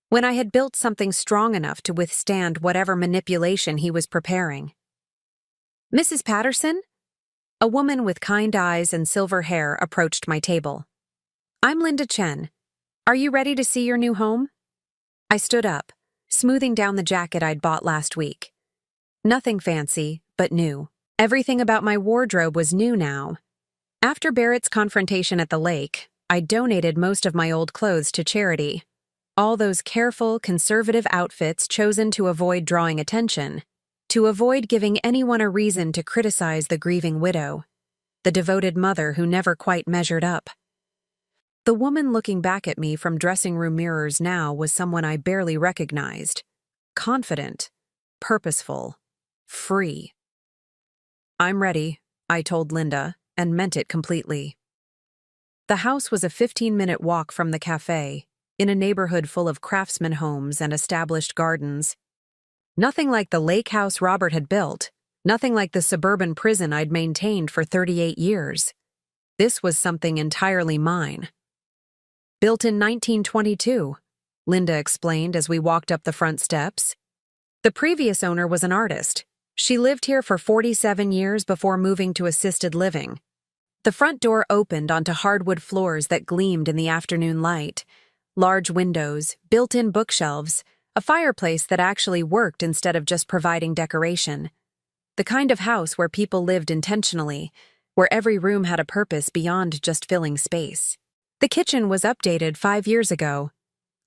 A: when I had built something strong enough to withstand whatever manipulation he was preparing. "Mrs. Patterson?" A woman with kind eyes and silver hair approached my table. "I'm Linda Chen. Are you ready to see your new home?" I stood up, smoothing down the jacket I'd bought last week. Nothing fancy, but new. Everything about my wardrobe was new now. After Barrett's confrontation at the lake, I donated most of my old clothes to charity. All those careful, conservative outfits chosen to avoid drawing attention, to avoid giving anyone a reason to criticize the grieving widow, the devoted mother who never quite measured up. The woman looking back at me from dressing room mirrors now was someone I barely recognized. Confident, purposeful, free. "I'm ready," I told Linda, and meant it completely. The house was a 15-minute walk from the cafe, in a neighborhood full of craftsman homes and established gardens. Nothing like the lake house Robert had built, nothing like the suburban prison I'd maintained for 38 years. This was something entirely mine. "Built in 1922, Linda explained as we walked up the front steps. "The previous owner was an artist. She lived here for 47 years before moving to assisted living." The front door opened onto hardwood floors that gleamed in the afternoon light. Large windows, built-in bookshelves, a fireplace that actually worked instead of just providing decoration. The kind of house where people lived intentionally, where every room had a purpose beyond just filling space. "The kitchen was updated 5 years ago,"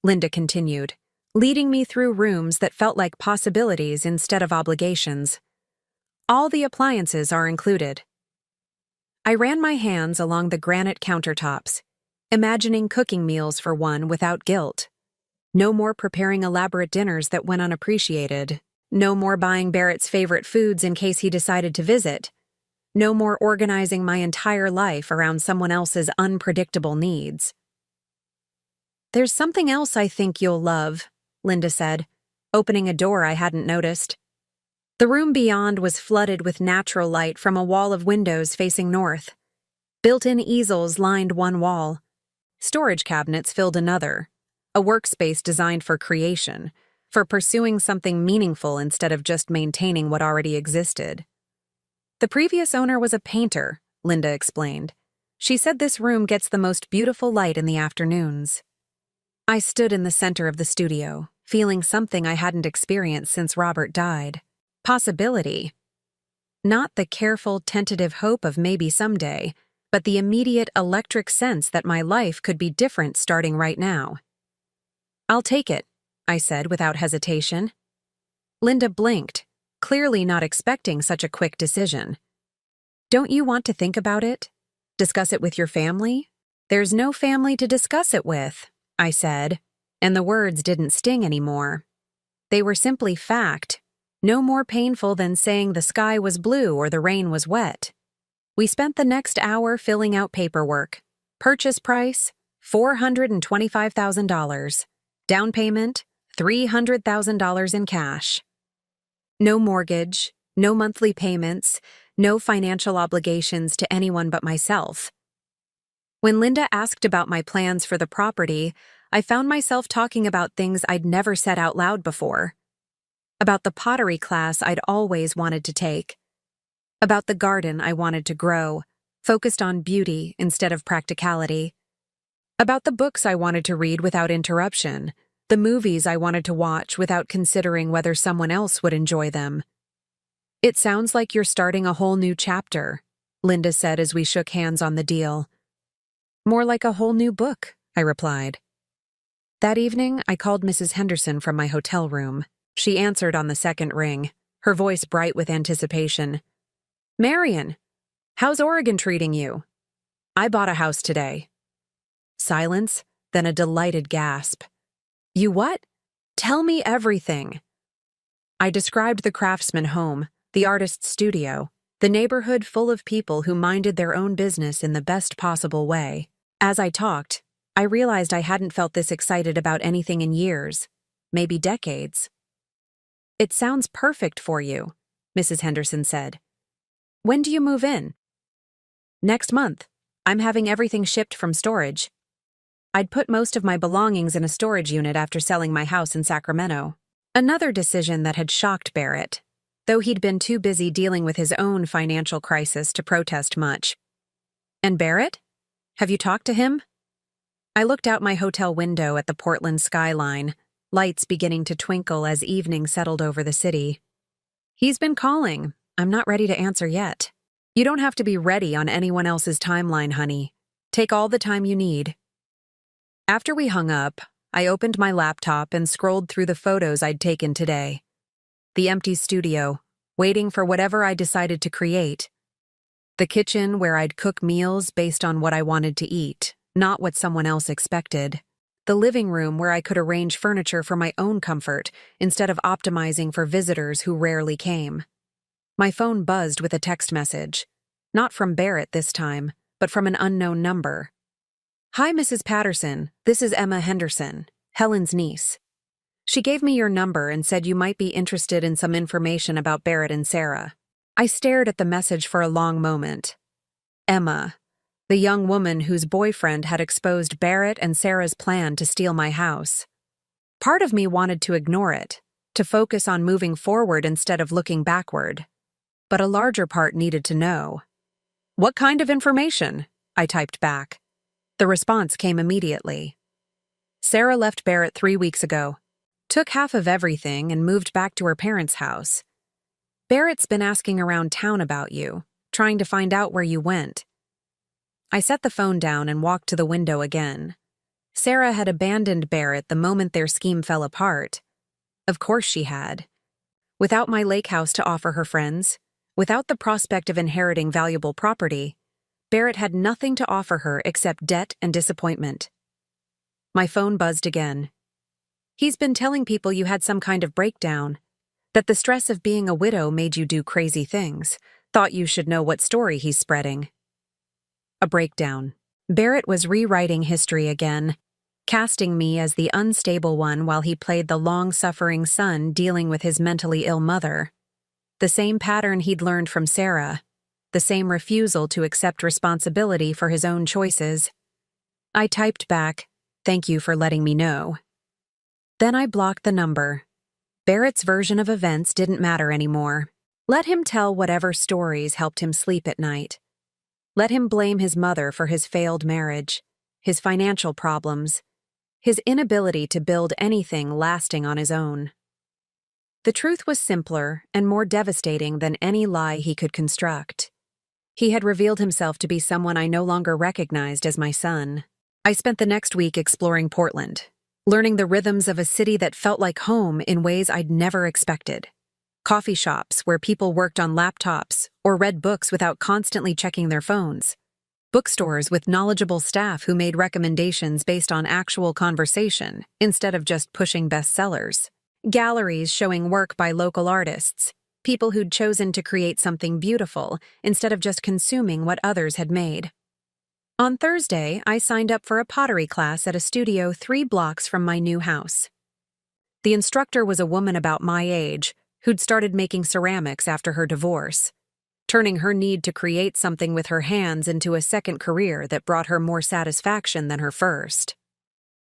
A: Linda continued, leading me through rooms that felt like possibilities instead of obligations. "All the appliances are included." I ran my hands along the granite countertops, imagining cooking meals for one without guilt. No more preparing elaborate dinners that went unappreciated. No more buying Barrett's favorite foods in case he decided to visit. No more organizing my entire life around someone else's unpredictable needs. "There's something else I think you'll love," Linda said, opening a door I hadn't noticed. The room beyond was flooded with natural light from a wall of windows facing north. Built-in easels lined one wall. Storage cabinets filled another, a workspace designed for creation, for pursuing something meaningful instead of just maintaining what already existed. "The previous owner was a painter," Linda explained. "She said this room gets the most beautiful light in the afternoons." I stood in the center of the studio, feeling something I hadn't experienced since Robert died. Possibility. Not the careful, tentative hope of maybe someday, but the immediate electric sense that my life could be different starting right now. "I'll take it," I said without hesitation. Linda blinked, clearly not expecting such a quick decision. "Don't you want to think about it? Discuss it with your family?" "There's no family to discuss it with," I said, and the words didn't sting anymore. They were simply fact, no more painful than saying the sky was blue or the rain was wet. We spent the next hour filling out paperwork. Purchase price, $425,000. Down payment, $300,000 in cash. No mortgage, no monthly payments, no financial obligations to anyone but myself. When Linda asked about my plans for the property, I found myself talking about things I'd never said out loud before. About the pottery class I'd always wanted to take. About the garden I wanted to grow, focused on beauty instead of practicality. About the books I wanted to read without interruption, the movies I wanted to watch without considering whether someone else would enjoy them. "It sounds like you're starting a whole new chapter," Linda said as we shook hands on the deal. "More like a whole new book," I replied. That evening, I called Mrs. Henderson from my hotel room. She answered on the second ring, her voice bright with anticipation. "Marian, how's Oregon treating you?" "I bought a house today." Silence, then a delighted gasp. "You what? Tell me everything." I described the craftsman home, the artist's studio, the neighborhood full of people who minded their own business in the best possible way. As I talked, I realized I hadn't felt this excited about anything in years, maybe decades. "It sounds perfect for you," Mrs. Henderson said. "When do you move in?" "Next month. I'm having everything shipped from storage." I'd put most of my belongings in a storage unit after selling my house in Sacramento. Another decision that had shocked Barrett, though he'd been too busy dealing with his own financial crisis to protest much. "And Barrett? Have you talked to him?" I looked out my hotel window at the Portland skyline, lights beginning to twinkle as evening settled over the city. "He's been calling. I'm not ready to answer yet." "You don't have to be ready on anyone else's timeline, honey. Take all the time you need." After we hung up, I opened my laptop and scrolled through the photos I'd taken today. The empty studio, waiting for whatever I decided to create. The kitchen where I'd cook meals based on what I wanted to eat, not what someone else expected. The living room where I could arrange furniture for my own comfort instead of optimizing for visitors who rarely came. My phone buzzed with a text message. Not from Barrett this time, but from an unknown number. "Hi, Mrs. Patterson. This is Emma Henderson, Helen's niece. She gave me your number and said you might be interested in some information about Barrett and Sarah." I stared at the message for a long moment. Emma, the young woman whose boyfriend had exposed Barrett and Sarah's plan to steal my house. Part of me wanted to ignore it, to focus on moving forward instead of looking backward. But a larger part needed to know. "What kind of information?" I typed back. The response came immediately. "Sarah left Barrett 3 weeks ago, took half of everything and moved back to her parents' house. Barrett's been asking around town about you, trying to find out where you went." I set the phone down and walked to the window again. Sarah had abandoned Barrett the moment their scheme fell apart. Of course she had. Without my lake house to offer her friends, without the prospect of inheriting valuable property, Barrett had nothing to offer her except debt and disappointment. My phone buzzed again. "He's been telling people you had some kind of breakdown, that the stress of being a widow made you do crazy things. Thought you should know what story he's spreading." A breakdown. Barrett was rewriting history again, casting me as the unstable one while he played the long-suffering son dealing with his mentally ill mother. The same pattern he'd learned from Sarah. The same refusal to accept responsibility for his own choices. I typed back, "Thank you for letting me know." Then I blocked the number. Barrett's version of events didn't matter anymore. Let him tell whatever stories helped him sleep at night. Let him blame his mother for his failed marriage, his financial problems, his inability to build anything lasting on his own. The truth was simpler and more devastating than any lie he could construct. He had revealed himself to be someone I no longer recognized as my son. I spent the next week exploring Portland, learning the rhythms of a city that felt like home in ways I'd never expected. Coffee shops where people worked on laptops or read books without constantly checking their phones. Bookstores with knowledgeable staff who made recommendations based on actual conversation instead of just pushing bestsellers. Galleries showing work by local artists, people who'd chosen to create something beautiful instead of just consuming what others had made. On Thursday, I signed up for a pottery class at a studio 3 blocks from my new house. The instructor was a woman about my age who'd started making ceramics after her divorce, turning her need to create something with her hands into a second career that brought her more satisfaction than her first.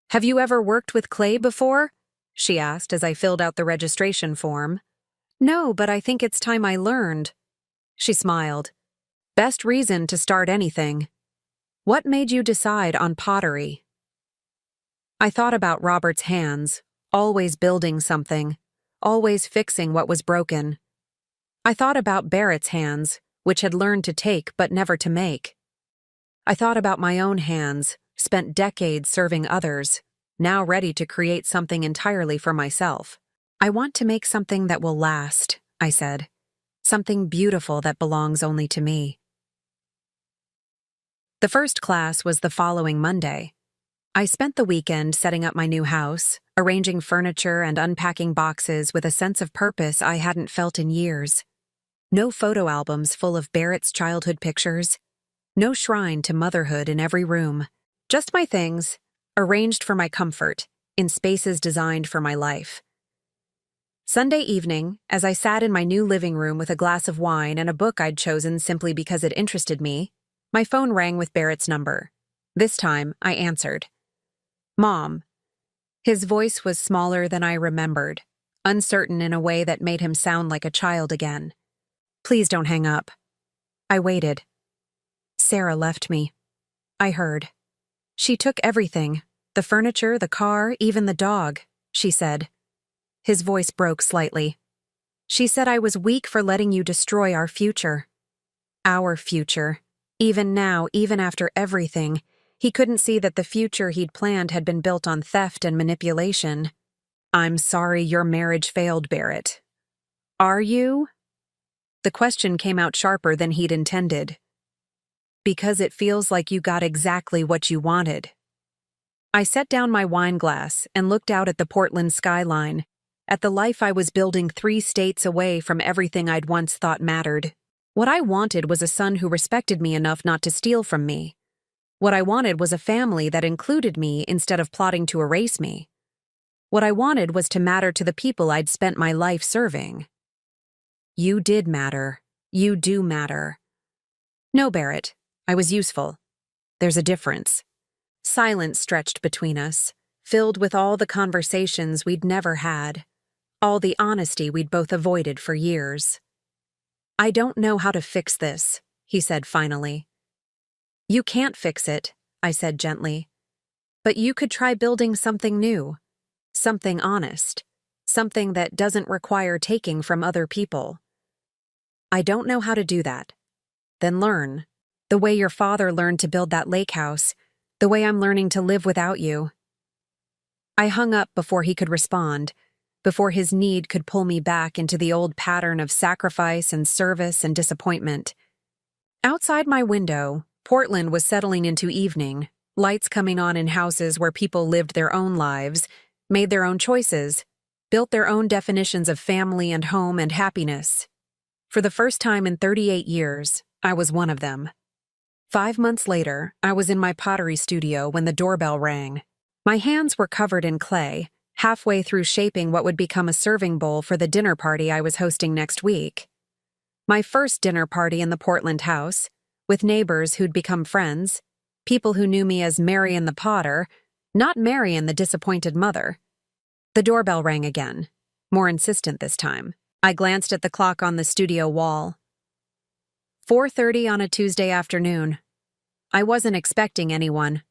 A: Have you ever worked with clay before? She asked as I filled out the registration form. No, but I think it's time I learned. She smiled. Best reason to start anything. What made you decide on pottery? I thought about Robert's hands, always building something, always fixing what was broken. I thought about Barrett's hands, which had learned to take but never to make. I thought about my own hands, spent decades serving others, now ready to create something entirely for myself. I want to make something that will last, I said. Something beautiful that belongs only to me. The first class was the following Monday. I spent the weekend setting up my new house, arranging furniture and unpacking boxes with a sense of purpose I hadn't felt in years. No photo albums full of Barrett's childhood pictures. No shrine to motherhood in every room. Just my things, arranged for my comfort, in spaces designed for my life. Sunday evening, as I sat in my new living room with a glass of wine and a book I'd chosen simply because it interested me, my phone rang with Barrett's number. This time, I answered. Mom. His voice was smaller than I remembered, uncertain in a way that made him sound like a child again. Please don't hang up. I waited. Sarah left me. I heard. She took everything, the furniture, the car, even the dog, she said. His voice broke slightly. She said I was weak for letting you destroy our future. Our future. Even now, even after everything, he couldn't see that the future he'd planned had been built on theft and manipulation. I'm sorry your marriage failed, Barrett. Are you? The question came out sharper than he'd intended. Because it feels like you got exactly what you wanted. I set down my wine glass and looked out at the Portland skyline, at the life I was building 3 states away from everything I'd once thought mattered. What I wanted was a son who respected me enough not to steal from me. What I wanted was a family that included me instead of plotting to erase me. What I wanted was to matter to the people I'd spent my life serving. You did matter. You do matter. No, Barrett, I was useful. There's a difference. Silence stretched between us, filled with all the conversations we'd never had, all the honesty we'd both avoided for years. I don't know how to fix this, he said finally. You can't fix it, I said gently. But you could try building something new, something honest, something that doesn't require taking from other people. I don't know how to do that. Then learn. The way your father learned to build that lake house, the way I'm learning to live without you. I hung up before he could respond, before his need could pull me back into the old pattern of sacrifice and service and disappointment. Outside my window, Portland was settling into evening, lights coming on in houses where people lived their own lives, made their own choices, built their own definitions of family and home and happiness. For the first time in 38 years, I was one of them. 5 months later, I was in my pottery studio when the doorbell rang. My hands were covered in clay, halfway through shaping what would become a serving bowl for the dinner party I was hosting next week. My first dinner party in the Portland house, with neighbors who'd become friends, people who knew me as Marian the Potter, not Marian the disappointed mother. The doorbell rang again, more insistent this time. I glanced at the clock on the studio wall. 4:30 on a Tuesday afternoon. I wasn't expecting anyone.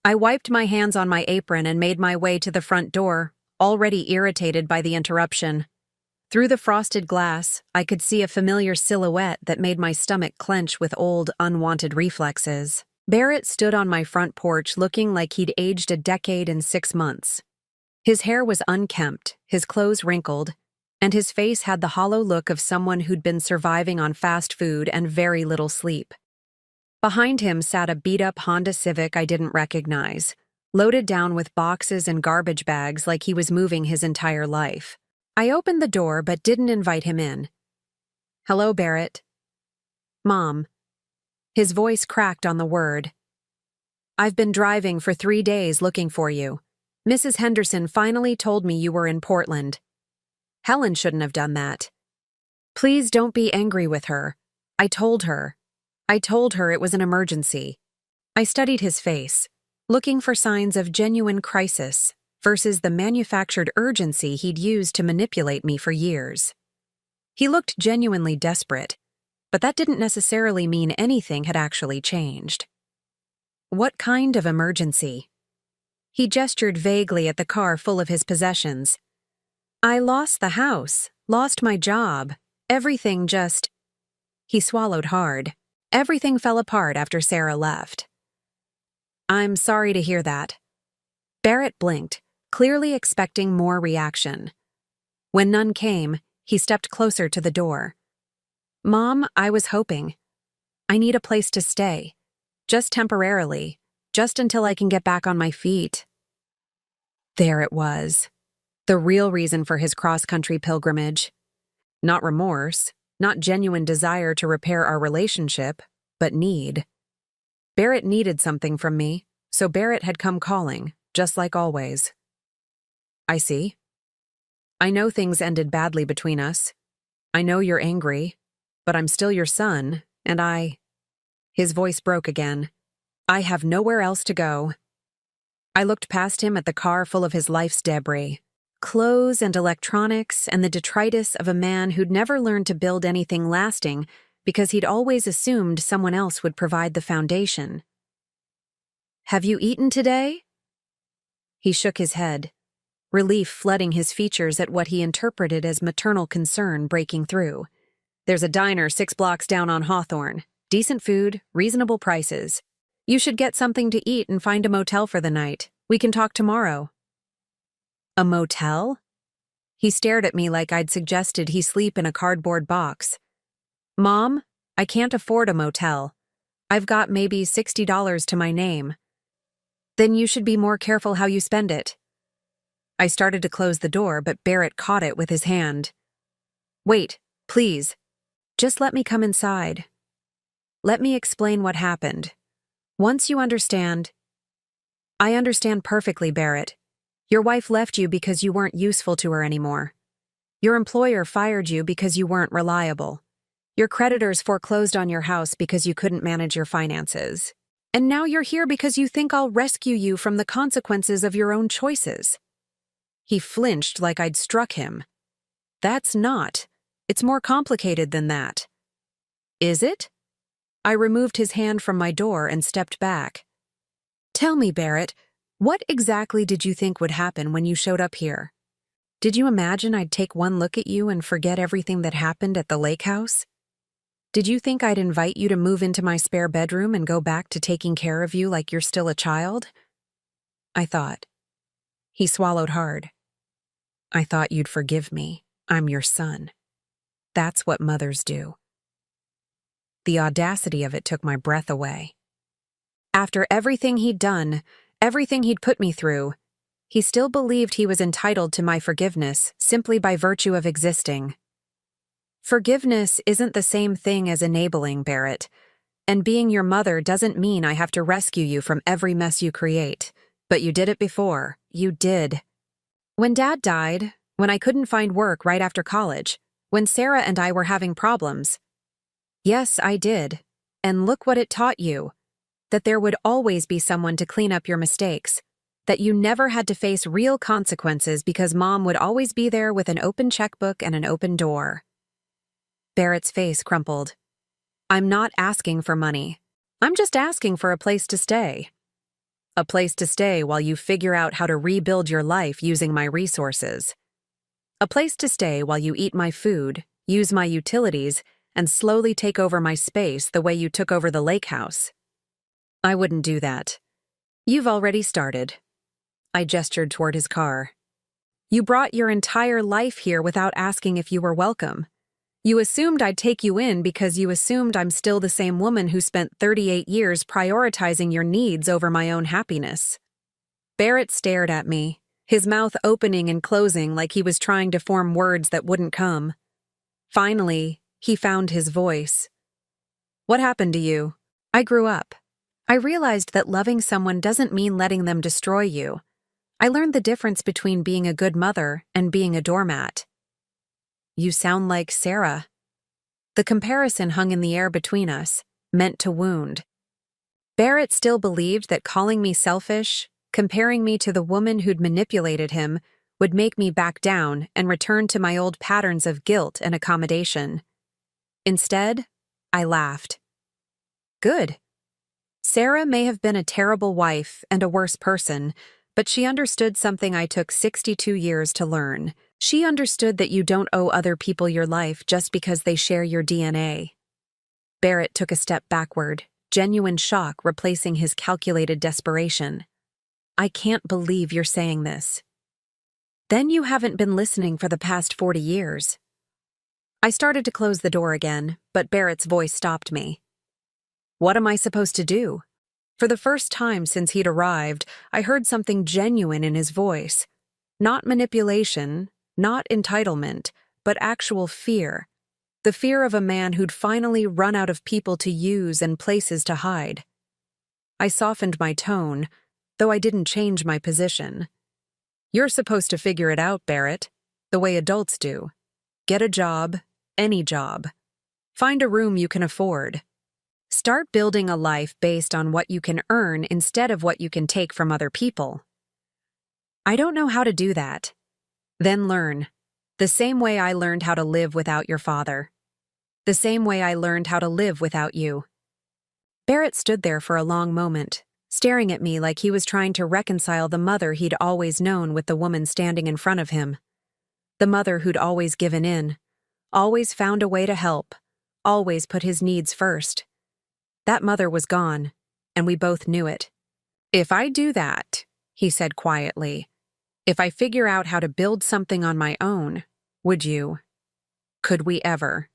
A: I wiped my hands on my apron and made my way to the front door, already irritated by the interruption. Through the frosted glass, I could see a familiar silhouette that made my stomach clench with old, unwanted reflexes. Barrett stood on my front porch looking like he'd aged a decade in 6 months. His hair was unkempt, his clothes wrinkled, and his face had the hollow look of someone who'd been surviving on fast food and very little sleep. Behind him sat a beat-up Honda Civic I didn't recognize, loaded down with boxes and garbage bags like he was moving his entire life. I opened the door but didn't invite him in. Hello, Barrett. Mom. His voice cracked on the word. I've been driving for 3 days looking for you. Mrs. Henderson finally told me you were in Portland. Helen shouldn't have done that. Please don't be angry with her. I told her it was an emergency. I studied his face, looking for signs of genuine crisis versus the manufactured urgency he'd used to manipulate me for years. He looked genuinely desperate, but that didn't necessarily mean anything had actually changed. What kind of emergency? He gestured vaguely at the car full of his possessions. I lost the house, lost my job, everything just... He swallowed hard. Everything fell apart after Sarah left. I'm sorry to hear that. Barrett blinked, clearly expecting more reaction. When none came, he stepped closer to the door. Mom, I was hoping. I need a place to stay. Just temporarily. Just until I can get back on my feet. There it was. The real reason for his cross-country pilgrimage. Not remorse, not genuine desire to repair our relationship, but need. Barrett needed something from me, so Barrett had come calling, just like always. I see. I know things ended badly between us. I know you're angry, but I'm still your son, and His voice broke again. I have nowhere else to go. I looked past him at the car full of his life's debris. Clothes and electronics and the detritus of a man who'd never learned to build anything lasting because he'd always assumed someone else would provide the foundation. Have you eaten today? He shook his head, relief flooding his features at what he interpreted as maternal concern breaking through. There's a diner 6 blocks down on Hawthorne. Decent food, reasonable prices. You should get something to eat and find a motel for the night. We can talk tomorrow. A motel? He stared at me like I'd suggested he sleep in a cardboard box. Mom, I can't afford a motel. I've got maybe $60 to my name. Then you should be more careful how you spend it. I started to close the door, but Barrett caught it with his hand. Wait, please. Just let me come inside. Let me explain what happened. Once you understand... I understand perfectly, Barrett. Your wife left you because you weren't useful to her anymore. Your employer fired you because you weren't reliable. Your creditors foreclosed on your house because you couldn't manage your finances. And now you're here because you think I'll rescue you from the consequences of your own choices. He flinched like I'd struck him. That's not. It's more complicated than that. Is it? I removed his hand from my door and stepped back. Tell me, Barrett, what exactly did you think would happen when you showed up here? Did you imagine I'd take one look at you and forget everything that happened at the lake house? Did you think I'd invite you to move into my spare bedroom and go back to taking care of you like you're still a child? I thought. He swallowed hard. I thought you'd forgive me. I'm your son. That's what mothers do. The audacity of it took my breath away. After everything he'd done, everything he'd put me through, he still believed he was entitled to my forgiveness simply by virtue of existing. Forgiveness isn't the same thing as enabling, Barrett, and being your mother doesn't mean I have to rescue you from every mess you create. But you did it before. You did. When Dad died, when I couldn't find work right after college, when Sarah and I were having problems. Yes, I did. And look what it taught you. That there would always be someone to clean up your mistakes. That you never had to face real consequences because Mom would always be there with an open checkbook and an open door. Barrett's face crumpled. I'm not asking for money. I'm just asking for a place to stay. A place to stay while you figure out how to rebuild your life using my resources. A place to stay while you eat my food, use my utilities, and slowly take over my space the way you took over the lake house. I wouldn't do that. You've already started. I gestured toward his car. You brought your entire life here without asking if you were welcome. You assumed I'd take you in because you assumed I'm still the same woman who spent 38 years prioritizing your needs over my own happiness. Barrett stared at me, his mouth opening and closing like he was trying to form words that wouldn't come. Finally, he found his voice. What happened to you? I grew up. I realized that loving someone doesn't mean letting them destroy you. I learned the difference between being a good mother and being a doormat. You sound like Sarah. The comparison hung in the air between us, meant to wound. Barrett still believed that calling me selfish, comparing me to the woman who'd manipulated him, would make me back down and return to my old patterns of guilt and accommodation. Instead, I laughed. Good. Sarah may have been a terrible wife and a worse person, but she understood something I took 62 years to learn. She understood that you don't owe other people your life just because they share your DNA. Barrett took a step backward, genuine shock replacing his calculated desperation. I can't believe you're saying this. Then you haven't been listening for the past 40 years. I started to close the door again, but Barrett's voice stopped me. What am I supposed to do? For the first time since he'd arrived, I heard something genuine in his voice. Not manipulation, not entitlement, but actual fear. The fear of a man who'd finally run out of people to use and places to hide. I softened my tone, though I didn't change my position. You're supposed to figure it out, Barrett, the way adults do. Get a job, any job. Find a room you can afford. Start building a life based on what you can earn instead of what you can take from other people. I don't know how to do that. Then learn. The same way I learned how to live without your father. The same way I learned how to live without you. Barrett stood there for a long moment, staring at me like he was trying to reconcile the mother he'd always known with the woman standing in front of him. The mother who'd always given in, always found a way to help, always put his needs first. That mother was gone, and we both knew it. If I do that, he said quietly, if I figure out how to build something on my own, would you? Could we ever?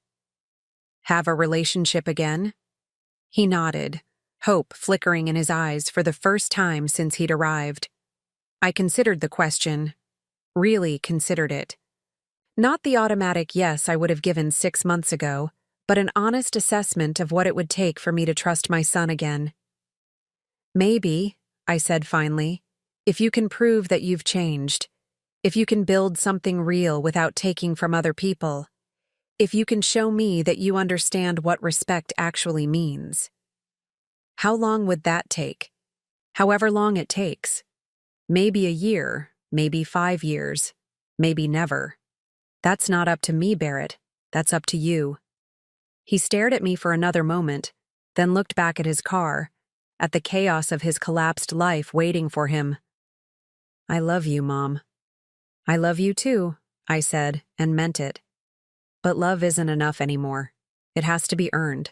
A: Have a relationship again? He nodded, hope flickering in his eyes for the first time since he'd arrived. I considered the question, really considered it. Not the automatic yes I would have given 6 months ago, but an honest assessment of what it would take for me to trust my son again. Maybe, I said finally, if you can prove that you've changed, if you can build something real without taking from other people, if you can show me that you understand what respect actually means. How long would that take? However long it takes. Maybe a year, maybe 5 years, maybe never. That's not up to me, Barrett. That's up to you. He stared at me for another moment, then looked back at his car, at the chaos of his collapsed life waiting for him. I love you, Mom. I love you too, I said, and meant it. But love isn't enough anymore. It has to be earned.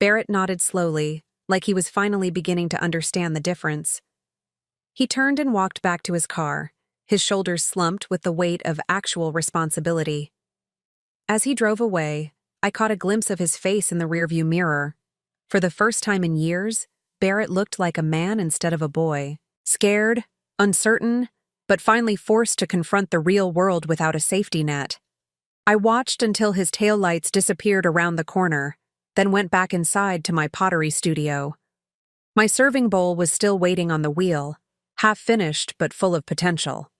A: Barrett nodded slowly, like he was finally beginning to understand the difference. He turned and walked back to his car, his shoulders slumped with the weight of actual responsibility. As he drove away, I caught a glimpse of his face in the rearview mirror. For the first time in years, Barrett looked like a man instead of a boy. Scared, uncertain, but finally forced to confront the real world without a safety net. I watched until his taillights disappeared around the corner, then went back inside to my pottery studio. My serving bowl was still waiting on the wheel, half finished but full of potential.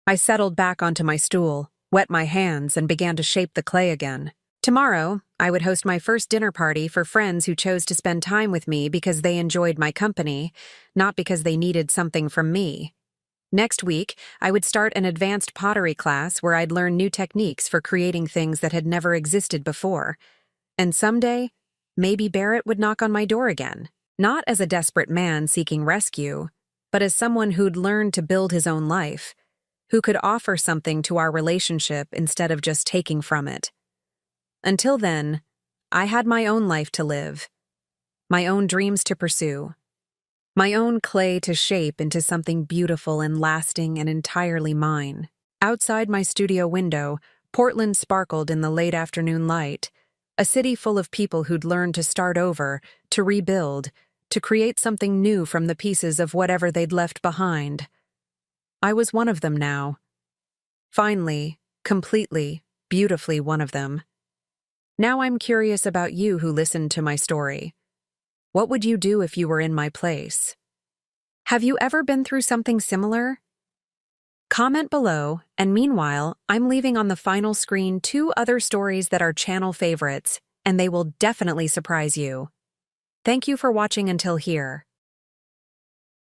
A: I settled back onto my stool, wet my hands, and began to shape the clay again. Tomorrow, I would host my first dinner party for friends who chose to spend time with me because they enjoyed my company, not because they needed something from me. Next week, I would start an advanced pottery class where I'd learn new techniques for creating things that had never existed before. And someday, maybe Barrett would knock on my door again, not as a desperate man seeking rescue, but as someone who'd learned to build his own life, who could offer something to our relationship instead of just taking from it. Until then, I had my own life to live, my own dreams to pursue, my own clay to shape into something beautiful and lasting and entirely mine. Outside my studio window, Portland sparkled in the late afternoon light, a city full of people who'd learned to start over, to rebuild, to create something new from the pieces of whatever they'd left behind. I was one of them now. Finally, completely, beautifully one of them. Now I'm curious about you who listened to my story. What would you do if you were in my place? Have you ever been through something similar? Comment below, and meanwhile, I'm leaving on the final screen 2 other stories that are channel favorites, and they will definitely surprise you. Thank you for watching until here.